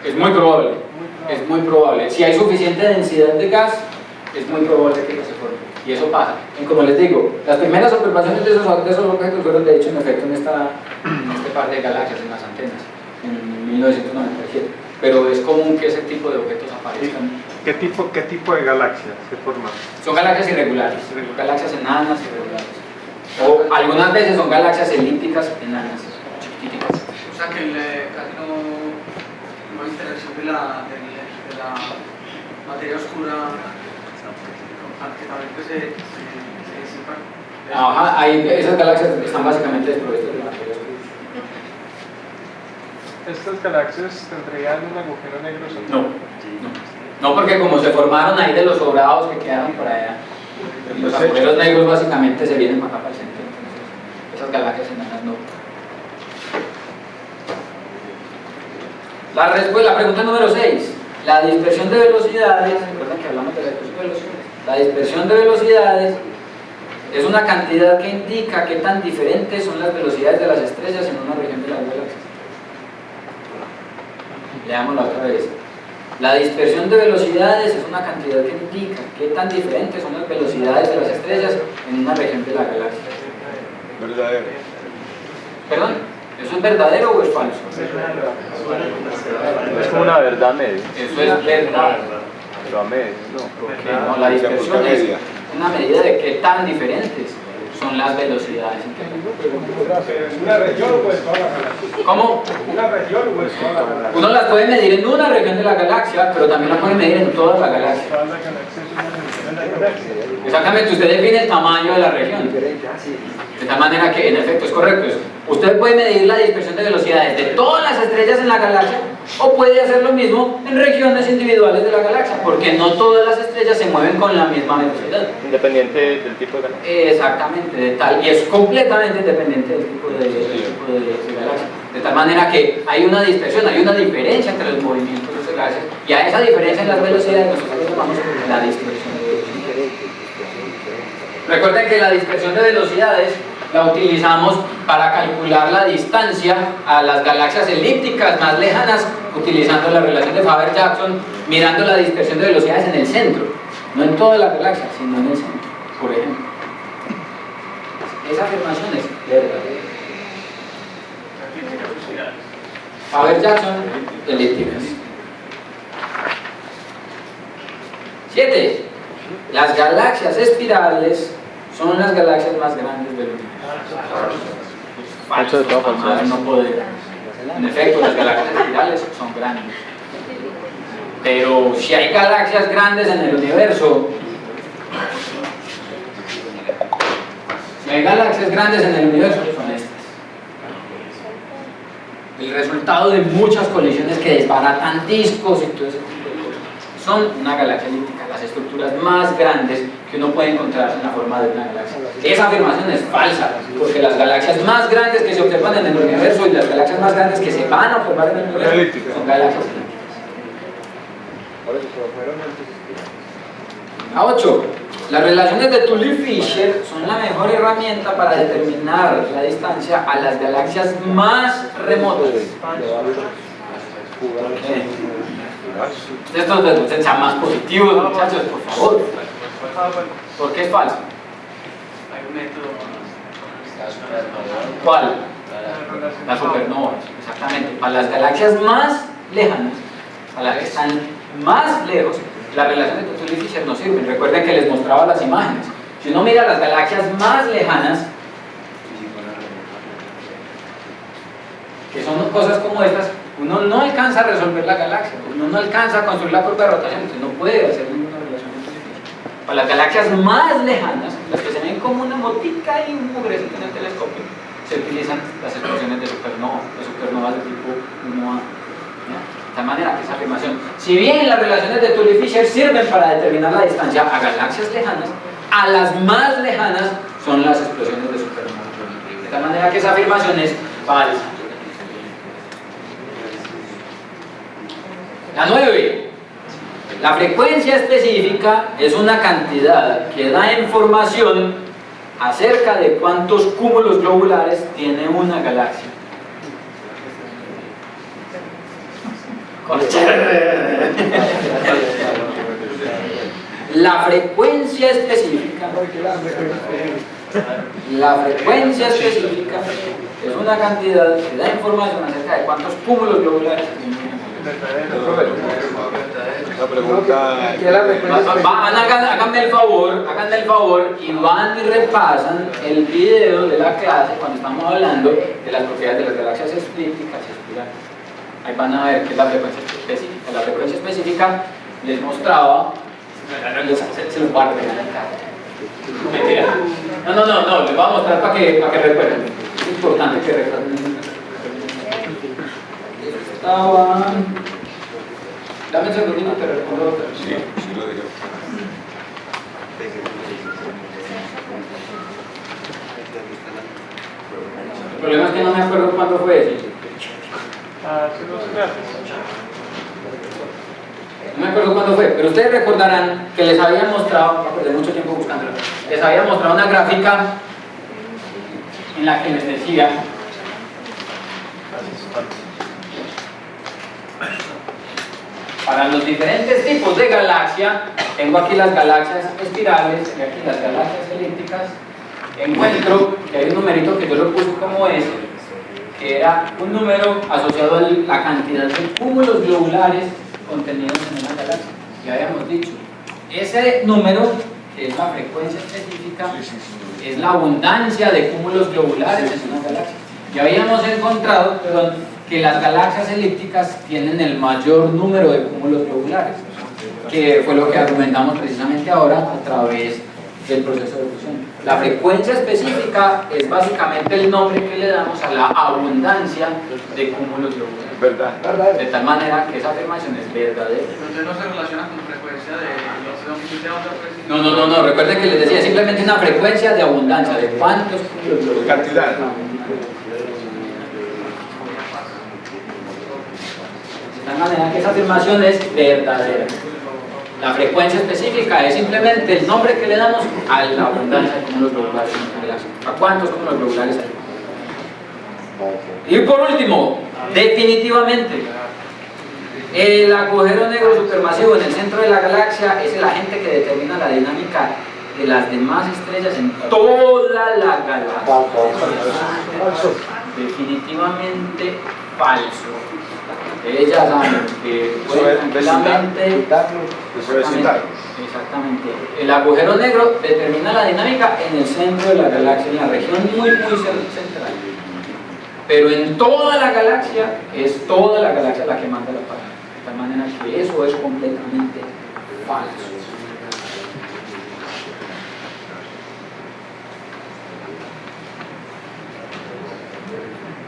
Es muy probable. Es muy probable. Si hay suficiente densidad de gas, es muy probable que se forme. Y eso pasa. Y como les digo, las primeras observaciones de esos objetos fueron de hecho en efecto en este par de galaxias, en las antenas, en 1997. Pero es común que ese tipo de objetos aparezcan. ¿Qué tipo de galaxias se forman? Son galaxias irregulares, galaxias enanas irregulares. O algunas veces son galaxias elípticas enanas, chiquititas. O sea que casi no hay interacción de la materia oscura, que también pues, se disipan. Ajá, esas galaxias están básicamente desprovistas de materia oscura. ¿Estas galaxias tendrían un agujero negro central? No, porque como se formaron ahí de los sobrados que quedaron por allá, los agujeros negros básicamente se vienen para acá, para el centro. Entonces, esas galaxias enanas no. La pregunta número 6. La dispersión de velocidades, recuerden que hablamos de la dispersión de velocidades. La dispersión de velocidades es una cantidad que indica qué tan diferentes son las velocidades de las estrellas en una región de las galaxias. Leámoslo otra vez. La dispersión de velocidades es una cantidad que indica qué tan diferentes son las velocidades de las estrellas en una región de la galaxia. Verdadero. ¿Perdón? ¿Eso es verdadero o es falso? Es como una verdad media. Eso es verdad. Pero a medio, no. No, la dispersión es una medida de qué tan diferentes son las velocidades. ¿Una región o es toda la galaxia? ¿Cómo? ¿Una región o es toda la galaxia? Uno las puede medir en una región de la galaxia, pero también las puede medir en toda la galaxia. Toda la galaxia es una región de la galaxia. Exactamente, usted define el tamaño de la región. De tal manera que, en efecto, es correcto. Usted puede medir la dispersión de velocidades de todas las estrellas en la galaxia, o puede hacer lo mismo en regiones individuales de la galaxia, porque no todas las estrellas se mueven con la misma velocidad. Independiente del tipo de galaxia. Exactamente, y es completamente independiente del tipo de galaxia. De tal manera que hay una dispersión, hay una diferencia entre los movimientos de las galaxias, y a esa diferencia en las velocidades nosotros le llamamos la dispersión de velocidades. Recuerden que la dispersión de velocidades la utilizamos para calcular la distancia a las galaxias elípticas más lejanas, utilizando la relación de Faber-Jackson, mirando la dispersión de velocidades en el centro, no en toda la galaxia, sino en el centro, por ejemplo. Esa afirmación es verdadera. Faber-Jackson, elípticas. 7. Las galaxias espirales son las galaxias más grandes del universo. Falso, jamás no podrá. En efecto, las galaxias espirales son grandes. Pero si hay galaxias grandes en el universo, son estas. El resultado de muchas colisiones que desbaratan discos y todo ese tipo de cosas. Son una galaxia elíptica, las estructuras más grandes que uno puede encontrar en la forma de una galaxia. Esa afirmación es falsa, porque las galaxias más grandes que se observan en el universo y las galaxias más grandes que se van a observar en el universo son galaxias elípticas. Por eso se fueron antes. A 8. Las relaciones de Tully-Fisher son la mejor herramienta para determinar la distancia a las galaxias más remotas. Estos de sean más positivos, muchachos, por favor. ¿Por qué es falso? Hay un método. ¿Cuál? Las supernovas, exactamente. Para las galaxias más lejanas, para las que están más lejos, las relaciones de Tully-Fisher no sirven. Recuerden que les mostraba las imágenes. Si uno mira las galaxias más lejanas, que son cosas como estas, uno no alcanza a resolver la galaxia, uno no alcanza a construir la curva de rotación, entonces no puede hacer ninguna relación de Tully-Fisher. Para las galaxias más lejanas, las que se ven como una motica y un mugrecito en el telescopio, se utilizan las explosiones de supernova, las supernovas de tipo 1A. De tal manera que esa afirmación, si bien las relaciones de Tully-Fisher sirven para determinar la distancia a galaxias lejanas, a las más lejanas son las explosiones de supernova. De tal manera que esa afirmación es falsa. La 9. La frecuencia específica es una cantidad que da información acerca de cuántos cúmulos globulares tiene una galaxia. La frecuencia específica es una cantidad que da información acerca de cuántos cúmulos globulares tiene una Una pregunta. Háganme el favor y van y repasan el video de la clase cuando estamos hablando de las propiedades de las galaxias elípticas y espirales. Ahí van a ver qué es la frecuencia específica. La frecuencia específica les mostraba, se los voy a repetir. Mentira. No, les voy a mostrar para que recuerden. Es importante que recuerden. Dame un segundito, te respondo. Sí, lo digo. El problema es que no me acuerdo cuándo fue eso. Hace 2 clases. No me acuerdo cuándo fue, pero ustedes recordarán que les había mostrado, perdí mucho tiempo buscándolo, les había mostrado una gráfica en la que les decía para los diferentes tipos de galaxia, tengo aquí las galaxias espirales y aquí las galaxias elípticas, encuentro que hay un numerito que yo lo puse como ese, que era un número asociado a la cantidad de cúmulos globulares contenidos en una galaxia. Ya habíamos dicho, ese número, que es la frecuencia específica, es la abundancia de cúmulos globulares en una galaxia. Ya habíamos encontrado, que las galaxias elípticas tienen el mayor número de cúmulos globulares, que fue lo que argumentamos precisamente ahora a través del proceso de fusión. La frecuencia específica es básicamente el nombre que le damos a la abundancia de cúmulos globulares. ¿Verdad? De tal manera que esa afirmación es verdadera. Entonces no se relaciona con frecuencia de onda. No, recuerden que les decía, simplemente una frecuencia de abundancia, de cuántos cúmulos globulares. Cantidad. De tal manera que esa afirmación es verdadera. La frecuencia específica es simplemente el nombre que le damos a la abundancia de cúmulos globulares en una galaxia. ¿A cuántos cúmulos globulares hay? Y por último, definitivamente, el agujero negro supermasivo en el centro de la galaxia es el agente que determina la dinámica de las demás estrellas en toda la galaxia. Definitivamente falso. Ellas saben que pueden tranquilamente. Exactamente. El agujero negro determina la dinámica en el centro de la galaxia, en la región muy central. Pero en toda la galaxia, es toda la galaxia la que manda la palabra. De tal manera que eso es completamente falso.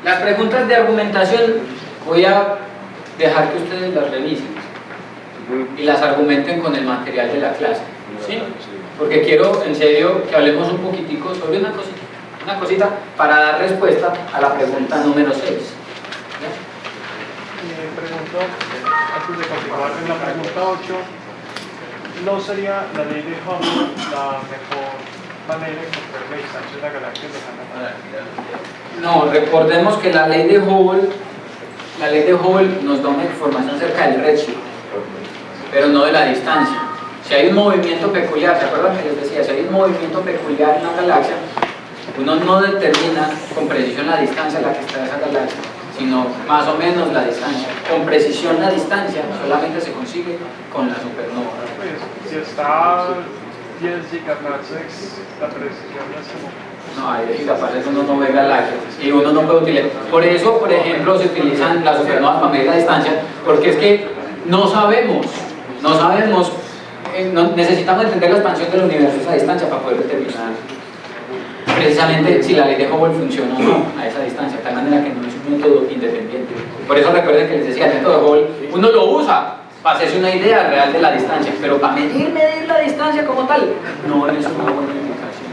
Las preguntas de argumentación voy a dejar que ustedes las revisen y las argumenten con el material de la clase, ¿sí? Porque quiero en serio que hablemos un poquitico sobre una cosita para dar respuesta a la pregunta número 6. Pregunto, antes de continuar, en la pregunta 8 ¿no sería la ley de Hubble la mejor manera de encontrar la distancia de una galaxia lejana? No, recordemos que la ley de Hubble nos da una información acerca del redshift, pero no de la distancia. Si hay un movimiento peculiar, ¿se acuerdan que les decía? Si hay un movimiento peculiar en una galaxia, uno no determina con precisión la distancia a la que está esa galaxia, sino más o menos la distancia. Con precisión la distancia solamente se consigue con la supernova. Pues, si está 10 gigaparsecs, la precisión es como... No, hay gigaparsecs uno no ve galaxias y uno no puede utilizar. Por eso, por ejemplo, se utilizan las supernovas para medir la distancia, porque es que no sabemos, necesitamos entender la expansión del universo a esa distancia para poder determinar precisamente si la ley de Hubble funciona o no a esa distancia, de tal manera que no es un método independiente. Por eso recuerden que les decía, el método de Hubble uno lo usa para hacerse una idea real de la distancia, pero para medir la distancia como tal, no es una buena indicación.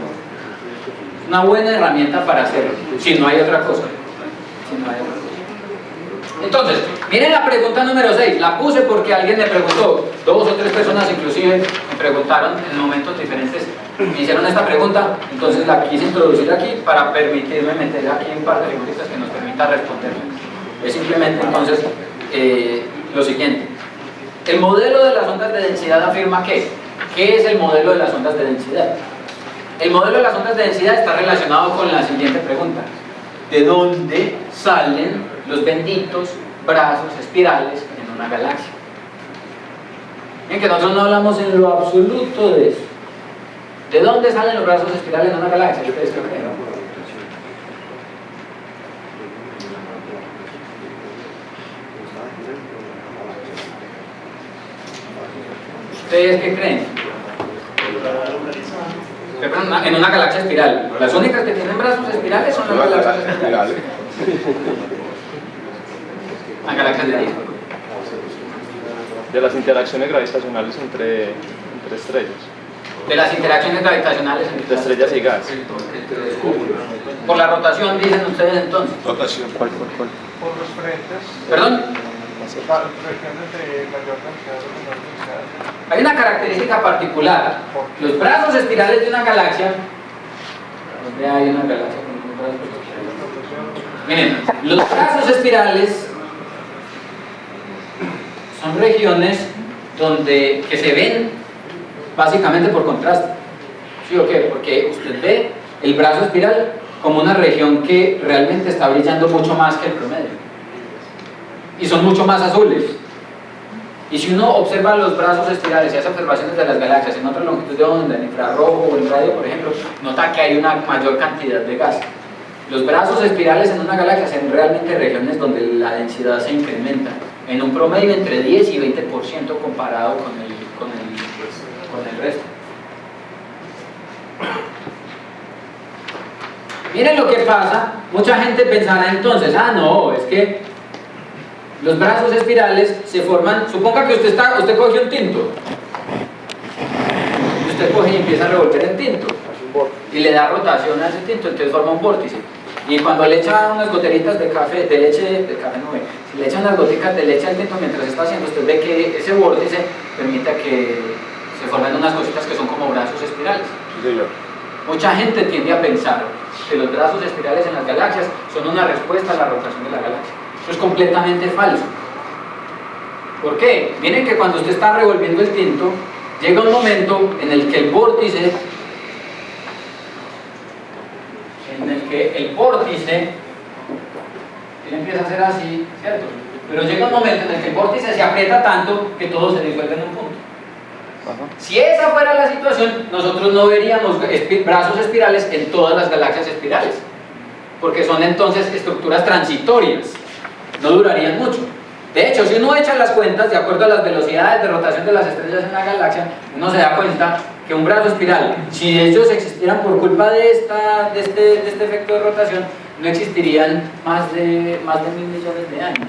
Es una buena herramienta para hacerlo, si no hay otra cosa. Entonces, miren la pregunta número 6, la puse porque alguien me preguntó, 2 o 3 personas inclusive me preguntaron en momentos diferentes, me hicieron esta pregunta, entonces la quise introducir aquí para permitirme meter aquí un par de figuritas que nos permita responderla. Es simplemente entonces lo siguiente, el modelo de las ondas de densidad afirma que, ¿qué es el modelo de las ondas de densidad? El modelo de las ondas de densidad está relacionado con la siguiente pregunta, ¿de dónde salen los benditos brazos espirales en una galaxia? Bien, que nosotros no hablamos en lo absoluto de eso. ¿De dónde salen los brazos espirales en una galaxia? ¿Ustedes qué creen? ¿Ustedes qué creen? En una galaxia espiral. Las únicas que tienen brazos espirales son las galaxias espirales. Las galaxias de disco. De las interacciones gravitacionales entre estrellas. De las interacciones gravitacionales entre estrellas y gas. Por la rotación, dicen ustedes entonces. Rotación. Por los frentes. ¿Perdón? Regiones de mayor densidad o menor densidad. Hay una característica particular. Los brazos espirales de una galaxia. ¿Dónde hay una galaxia con brazos espirales? Miren, los brazos espirales son regiones que se ven básicamente por contraste. ¿Sí o qué? Porque usted ve el brazo espiral como una región que realmente está brillando mucho más que el promedio. Y son mucho más azules. Y si uno observa los brazos espirales y hace observaciones de las galaxias en otra longitud de onda, en infrarrojo o en radio, por ejemplo, nota que hay una mayor cantidad de gas. Los brazos espirales en una galaxia son realmente regiones donde la densidad se incrementa en un promedio entre 10 y 20% comparado con el resto. Miren lo que pasa, mucha gente pensará entonces, no, es que los brazos espirales se forman, suponga que usted coge un tinto, y usted coge y empieza a revolver el tinto, y le da rotación a ese tinto, entonces forma un vórtice. Y cuando le echa unas goteritas de café, si le echa unas goticas de leche al tinto mientras está haciendo, usted ve que ese vórtice permite que se formen unas cositas que son como brazos espirales. Sí, señor. Mucha gente tiende a pensar que los brazos espirales en las galaxias son una respuesta a la rotación de la galaxia. Eso es completamente falso. ¿Por qué? Miren que cuando usted está revolviendo el tinto, llega un momento en el que el vórtice él empieza a ser así, ¿cierto? Pero llega un momento en el que el vórtice se aprieta tanto que todo se disuelve en un punto. Si esa fuera la situación, nosotros no veríamos brazos espirales en todas las galaxias espirales, porque son entonces estructuras transitorias, no durarían mucho. De hecho, si uno echa las cuentas de acuerdo a las velocidades de rotación de las estrellas en la galaxia, uno se da cuenta que un brazo espiral, si ellos existieran por culpa de este efecto de rotación, no existirían más de 1.000 millones de años.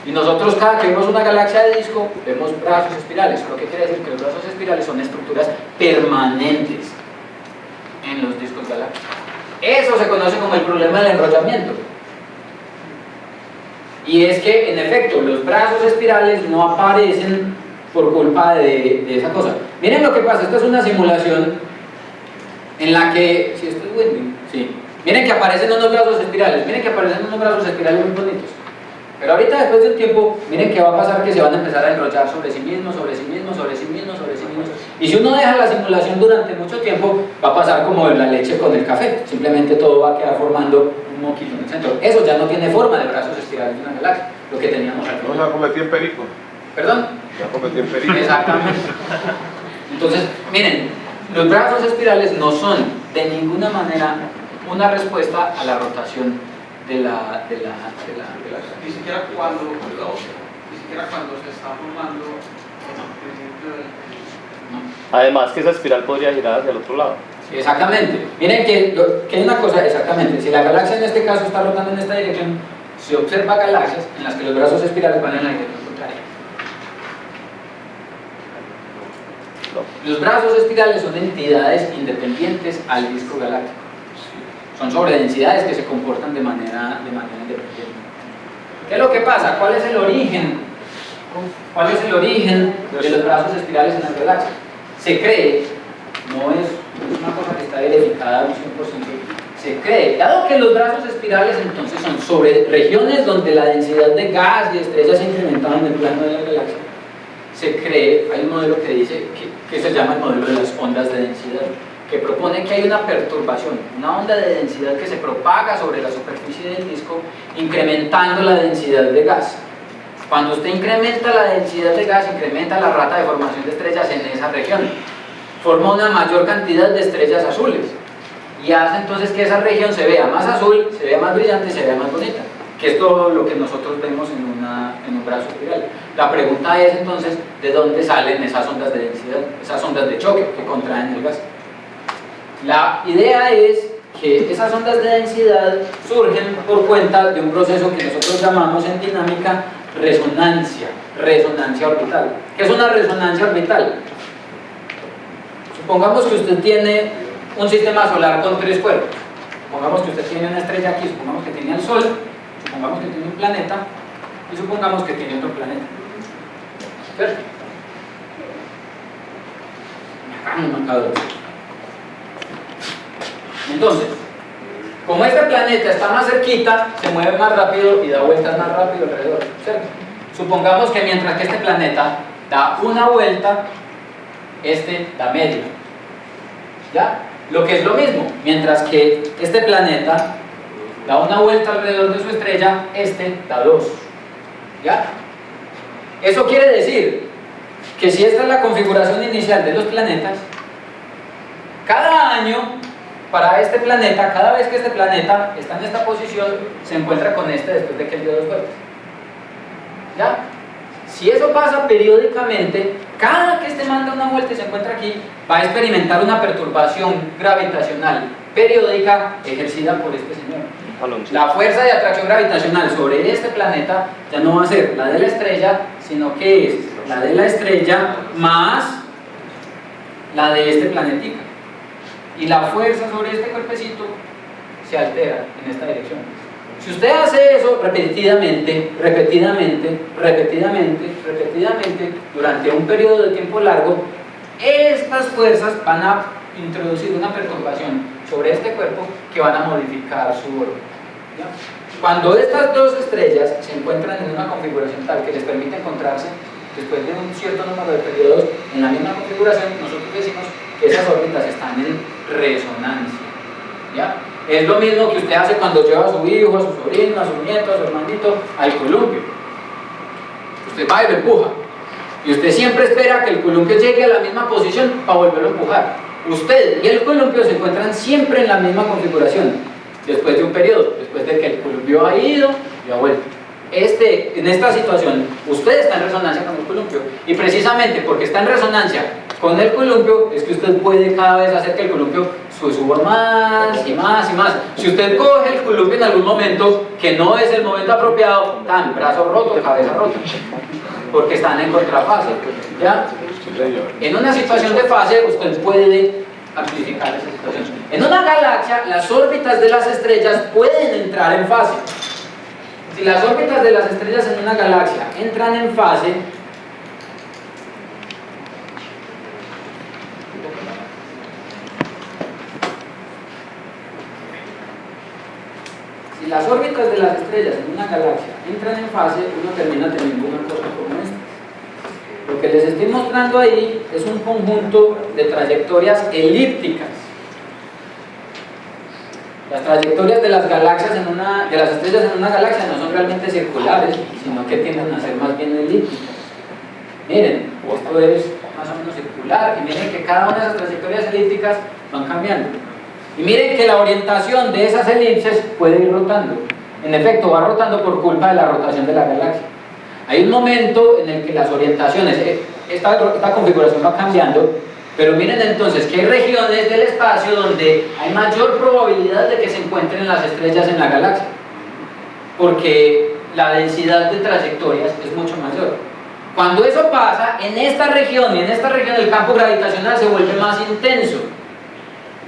Y nosotros cada que vemos una galaxia de disco, vemos brazos espirales, lo que quiere decir que los brazos espirales son estructuras permanentes en los discos galácticos. Eso se conoce como el problema del enrollamiento. Y es que, en efecto, los brazos espirales no aparecen por culpa de esa cosa. Miren lo que pasa, esta es una simulación en la que, si esto es Windy, sí. Miren que aparecen unos brazos espirales, miren que aparecen unos brazos espirales muy bonitos. Pero ahorita, después de un tiempo, miren que va a pasar que se van a empezar a enrollar sobre sí mismos, sobre sí mismos, sobre sí mismos, sobre sí mismos. Y si uno deja la simulación durante mucho tiempo, va a pasar como la leche con el café. Simplemente todo va a quedar formando un moquito en el centro. Eso ya no tiene forma de brazos espirales de una galaxia, lo que teníamos al final. No se convertido en perico. ¿Perdón? Se ha convertido en perico. Exactamente. Entonces, miren, los brazos espirales no son de ninguna manera una respuesta a la rotación de la Ni siquiera cuando se está formando el principio del... Además que esa espiral podría girar hacia el otro lado. Exactamente. Miren que hay una cosa, exactamente. Si la galaxia en este caso está rotando en esta dirección, se observa galaxias en las que los brazos espirales van en la dirección contraria. Los brazos espirales son entidades independientes al disco galáctico. Son sobredensidades que se comportan de manera independiente. ¿Qué es lo que pasa? ¿Cuál es el origen? ¿Cuál es el origen de los brazos espirales en las galaxias? Se cree, no es una cosa que está verificada al 100%, se cree, dado que los brazos espirales entonces son sobre regiones donde la densidad de gas y estrellas se ha incrementado en el plano de la galaxia, se cree, hay un modelo que dice, que se llama el modelo de las ondas de densidad, que propone que hay una perturbación, una onda de densidad que se propaga sobre la superficie del disco, incrementando la densidad de gas. Cuando usted incrementa la densidad de gas, incrementa la rata de formación de estrellas en esa región. Forma una mayor cantidad de estrellas azules y hace entonces que esa región se vea más azul, se vea más brillante, se vea más bonita, que es todo lo que nosotros vemos en un brazo espiral. La pregunta es entonces, ¿de dónde salen esas ondas de densidad, esas ondas de choque que contraen el gas? La idea es que esas ondas de densidad surgen por cuenta de un proceso que nosotros llamamos en dinámica resonancia orbital. ¿Qué es una resonancia orbital? Supongamos que usted tiene un sistema solar con 3 cuerpos. Supongamos que usted tiene una estrella aquí, supongamos que tiene el Sol, supongamos que tiene un planeta y supongamos que tiene otro planeta. ¿Cierto? Entonces, como este planeta está más cerquita, se mueve más rápido y da vueltas más rápido alrededor, ¿cierto? Supongamos que mientras que este planeta da una vuelta, este da media. ¿Ya? Lo que es lo mismo, mientras que este planeta da una vuelta alrededor de su estrella, este da 2. ¿Ya? Eso quiere decir que si esta es la configuración inicial de los planetas, cada año para este planeta, cada vez que este planeta está en esta posición, se encuentra con este después de que él dio 2 vueltas. ¿Ya? Si eso pasa periódicamente, cada que este manda una vuelta y se encuentra aquí, va a experimentar una perturbación gravitacional periódica ejercida por este señor. La fuerza de atracción gravitacional sobre este planeta ya no va a ser la de la estrella, sino que es la de la estrella más la de este planetita. Y la fuerza sobre este cuerpecito se altera en esta dirección. Si usted hace eso repetidamente, durante un periodo de tiempo largo, estas fuerzas van a introducir una perturbación sobre este cuerpo que van a modificar su órbita. ¿Ya? Cuando estas dos estrellas se encuentran en una configuración tal que les permite encontrarse después de un cierto número de periodos en la misma configuración, nosotros decimos que esas órbitas están en resonancia. ¿Ya? Es lo mismo que usted hace cuando lleva a su hijo, a su sobrino, a su nieto, a su hermanito al columpio. Usted va y lo empuja. Y usted siempre espera que el columpio llegue a la misma posición para volverlo a empujar. Usted y el columpio se encuentran siempre en la misma configuración, después de un periodo, después de que el columpio ha ido y ha vuelto. En esta situación, usted está en resonancia con el columpio. Y precisamente porque está en resonancia con el columpio, es que usted puede cada vez hacer que el columpio suba más y más y más. Si usted coge el columpio en algún momento que no es el momento apropiado, tan brazo roto, cabeza rota, porque están en contrafase. ¿Ya? En una situación de fase, usted puede amplificar esa situación. En una galaxia, las órbitas de las estrellas pueden entrar en fase. Si las órbitas de las estrellas en una galaxia entran en fase, las órbitas de las estrellas en una galaxia entran en fase, uno termina teniendo una cosa como esta. Lo que les estoy mostrando ahí es un conjunto de trayectorias elípticas. Las trayectorias de las galaxias de las estrellas en una galaxia no son realmente circulares, sino que tienden a ser más bien elípticas. Miren, esto es más o menos circular, y miren que cada una de esas trayectorias elípticas van cambiando. Y miren que la orientación de esas elipses puede ir rotando. En efecto, va rotando por culpa de la rotación de la galaxia. Hay un momento en el que las orientaciones, esta configuración va cambiando, pero miren entonces que hay regiones del espacio donde hay mayor probabilidad de que se encuentren las estrellas en la galaxia, porque la densidad de trayectorias es mucho mayor. Cuando eso pasa, en esta región el campo gravitacional se vuelve más intenso,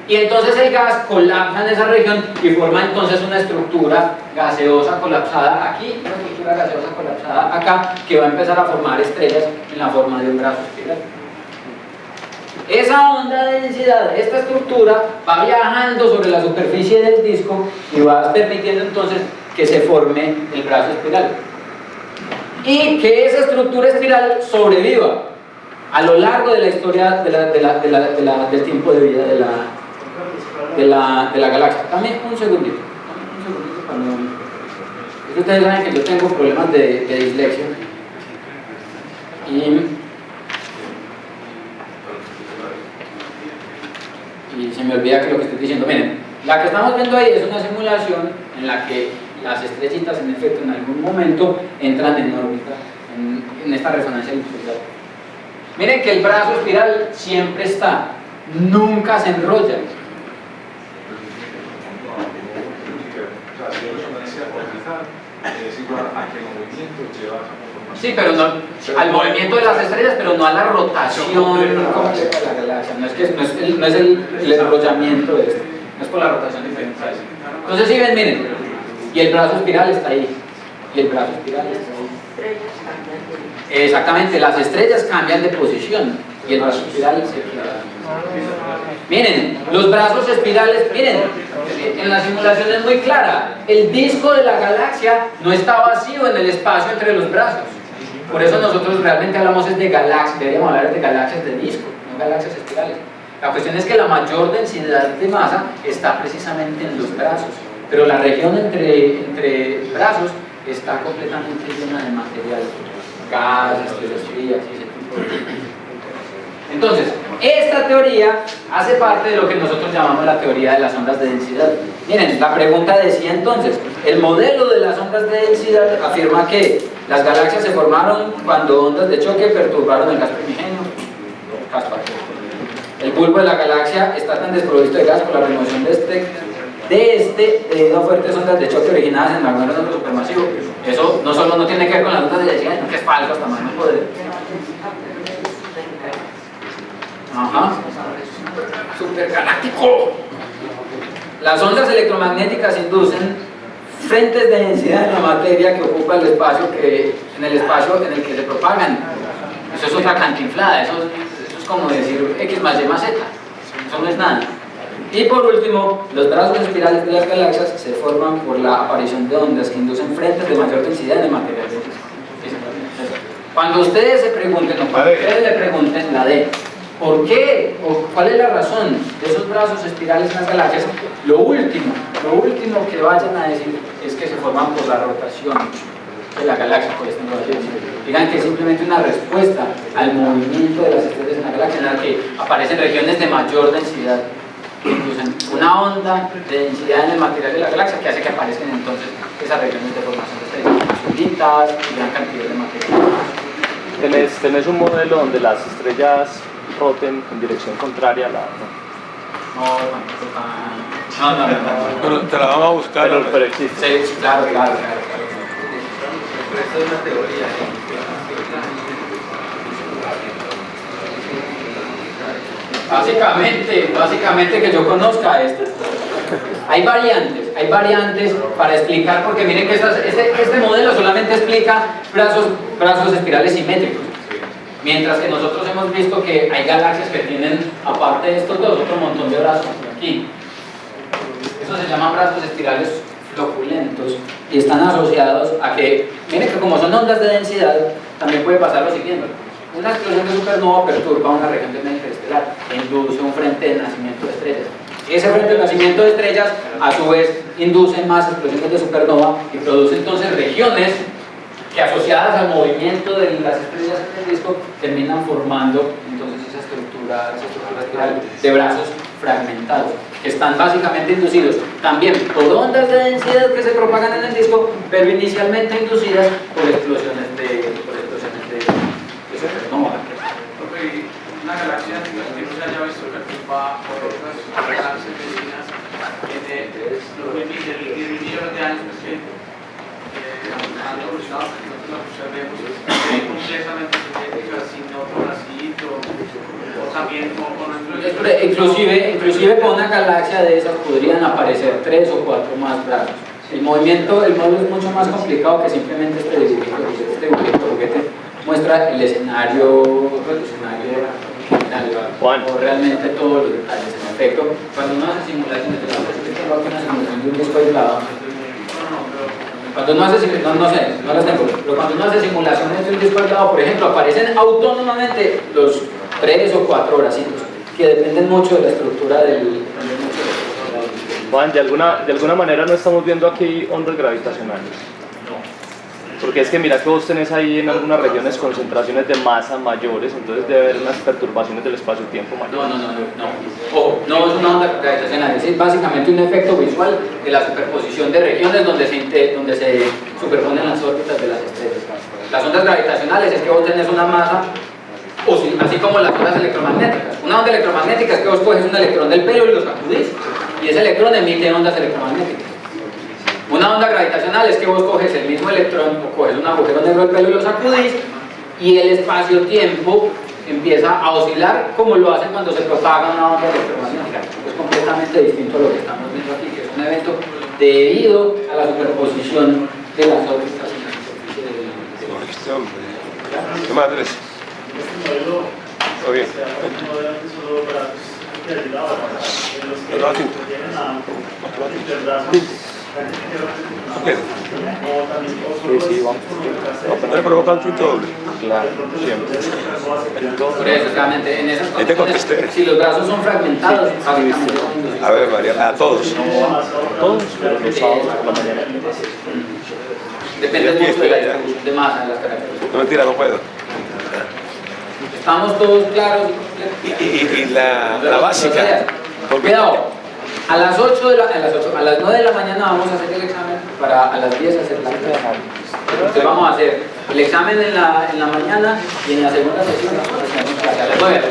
y entonces el gas colapsa en esa región y forma entonces una estructura gaseosa colapsada aquí, una estructura gaseosa colapsada acá, que va a empezar a formar estrellas en la forma de un brazo espiral. Esa onda de densidad de esta estructura va viajando sobre la superficie del disco y va permitiendo entonces que se forme el brazo espiral, y que esa estructura espiral sobreviva a lo largo de la historia del tiempo de vida de la galaxia. También un segundito para ustedes saben que yo tengo problemas de dislexia y se me olvida que lo que estoy diciendo. Miren, la que estamos viendo ahí es una simulación en la que las estrellitas en efecto en algún momento entran en órbita en esta resonancia elíptica. Miren que el brazo espiral siempre está, nunca se enrolla. Es igual a que el movimiento lleva. Sí, pero no al movimiento de las estrellas, pero no a la rotación completa de la galaxia. No es el enrollamiento de esto, no es por la rotación diferencial. Entonces, si ven, miren, y el brazo espiral está ahí, y el brazo espiral está ahí. Exactamente, las estrellas cambian de posición y el brazo espiral se queda. Miren, los brazos espirales, miren, en la simulación es muy clara, el disco de la galaxia no está vacío en el espacio entre los brazos. Por eso nosotros realmente hablamos de galaxias, deberíamos hablar de galaxias de disco, no galaxias espirales. La cuestión es que la mayor densidad de masa está precisamente en los brazos, pero la región entre brazos está completamente llena de material, gas, estrellas frías y ese tipo de cosas. Entonces, esta teoría hace parte de lo que nosotros llamamos la teoría de las ondas de densidad. Miren, la pregunta decía entonces, el modelo de las ondas de densidad afirma que las galaxias se formaron cuando ondas de choque perturbaron el gas primigenio. El bulbo de la galaxia está tan desprovisto de gas por la remoción de este debido a fuertes ondas de choque originadas en magnetos supermasivos. Eso no solo no tiene que ver con las ondas de densidad, sino que es falso hasta más no poder. Ajá. Supergaláctico. Las ondas electromagnéticas inducen frentes de densidad en la materia que ocupa el espacio en el que se propagan. Eso es otra cantinflada, eso es como decir X más Y más Z. Eso no es nada. Y por último, los brazos espirales de las galaxias se forman por la aparición de ondas que inducen frentes de mayor densidad en el material. Cuando ustedes se pregunten, o cuando ustedes le pregunten la D, ¿por qué o cuál es la razón de esos brazos espirales en las galaxias? Lo último que vayan a decir es que se forman por la rotación de la galaxia, por esta rotación. Digan que es simplemente una respuesta al movimiento de las estrellas en la galaxia, en la que aparecen regiones de mayor densidad, que inducen una onda de densidad en el material de la galaxia que hace que aparezcan entonces esas regiones de formación de estrellas, solitas y gran cantidad de material. ¿Tenés un modelo donde las estrellas roten en dirección contraria a la... No, pero te la vamos a buscar. Pero existe. Sí, claro. Pero esto es una teoría, Básicamente que yo conozca esto. Hay variantes para explicar, porque miren que este modelo solamente explica brazos espirales simétricos. Mientras que nosotros hemos visto que hay galaxias que tienen, aparte de estos dos, otro montón de brazos aquí. Eso se llaman brazos espirales loculentos y están asociados a que, miren que como son ondas de densidad, también puede pasar lo siguiente. Una explosión de supernova perturba una región de medio interestelar e induce un frente de nacimiento de estrellas. Ese frente de nacimiento de estrellas, a su vez, induce más explosiones de supernova y produce entonces regiones que, asociadas al movimiento de las estrellas en el disco, terminan formando entonces esa estructura espiral de brazos fragmentados, que están básicamente inducidos también por ondas de densidad que se propagan en el disco, pero inicialmente inducidas por explosiones de supernova. Una galaxia que no se haya visto perturba por otras galaxias vecinas tiene millones de años, pues que han evolucionado, nosotros lo observemos, completamente sintéticas, sin otro bracito, o también con inclusive con una galaxia de esas podrían aparecer 3 o 4 más brazos. El modelo es mucho más complicado que simplemente este dibujito juguete muestra el escenario general, o realmente todos los detalles. En efecto, cuando uno hace simulaciones de un disco aislado, cuando uno hace no las tengo, pero cuando uno hace simulaciones de un disco aislado, por ejemplo, aparecen autónomamente los 3 o 4 bracitos, que dependen mucho de la estructura del Juan, de alguna manera no estamos viendo aquí ondas gravitacionales. Porque es que mira que vos tenés ahí en algunas regiones concentraciones de masa mayores, entonces debe haber unas perturbaciones del espacio-tiempo mayores. Ojo, no es una onda gravitacional, es básicamente un efecto visual de la superposición de regiones donde se superponen las órbitas de las estrellas. Las ondas gravitacionales es que vos tenés una masa, así como las ondas electromagnéticas. Una onda electromagnética es que vos coges un electrón del pelo y lo sacudís, y ese electrón emite ondas electromagnéticas. Una onda gravitacional es que vos coges el mismo electrón o coges un agujero negro del pelo y lo sacudís, y el espacio-tiempo empieza a oscilar como lo hace cuando se propaga una onda electromagnética. Es completamente distinto a lo que estamos viendo aquí, que es un evento debido a la superposición de las órbitas en la superficie del ¿Qué más, Andrés? Todo bien. Sí, vamos. ¿No le provoca un filtro doble? Claro, siempre. Por eso, realmente, en esas condiciones, si los brazos son fragmentados, a ver, María, a todos. Todos, pero los sábados por la mañana. Depende mucho de la distribución de masa en las características. No, mentira, no puedo. Estamos todos claros. Y la básica. Cuidado. A las 9 de la mañana vamos a hacer el examen para a las 10 hacer la prueba. Entonces vamos a hacer el examen en la mañana y en la segunda sesión a las 9.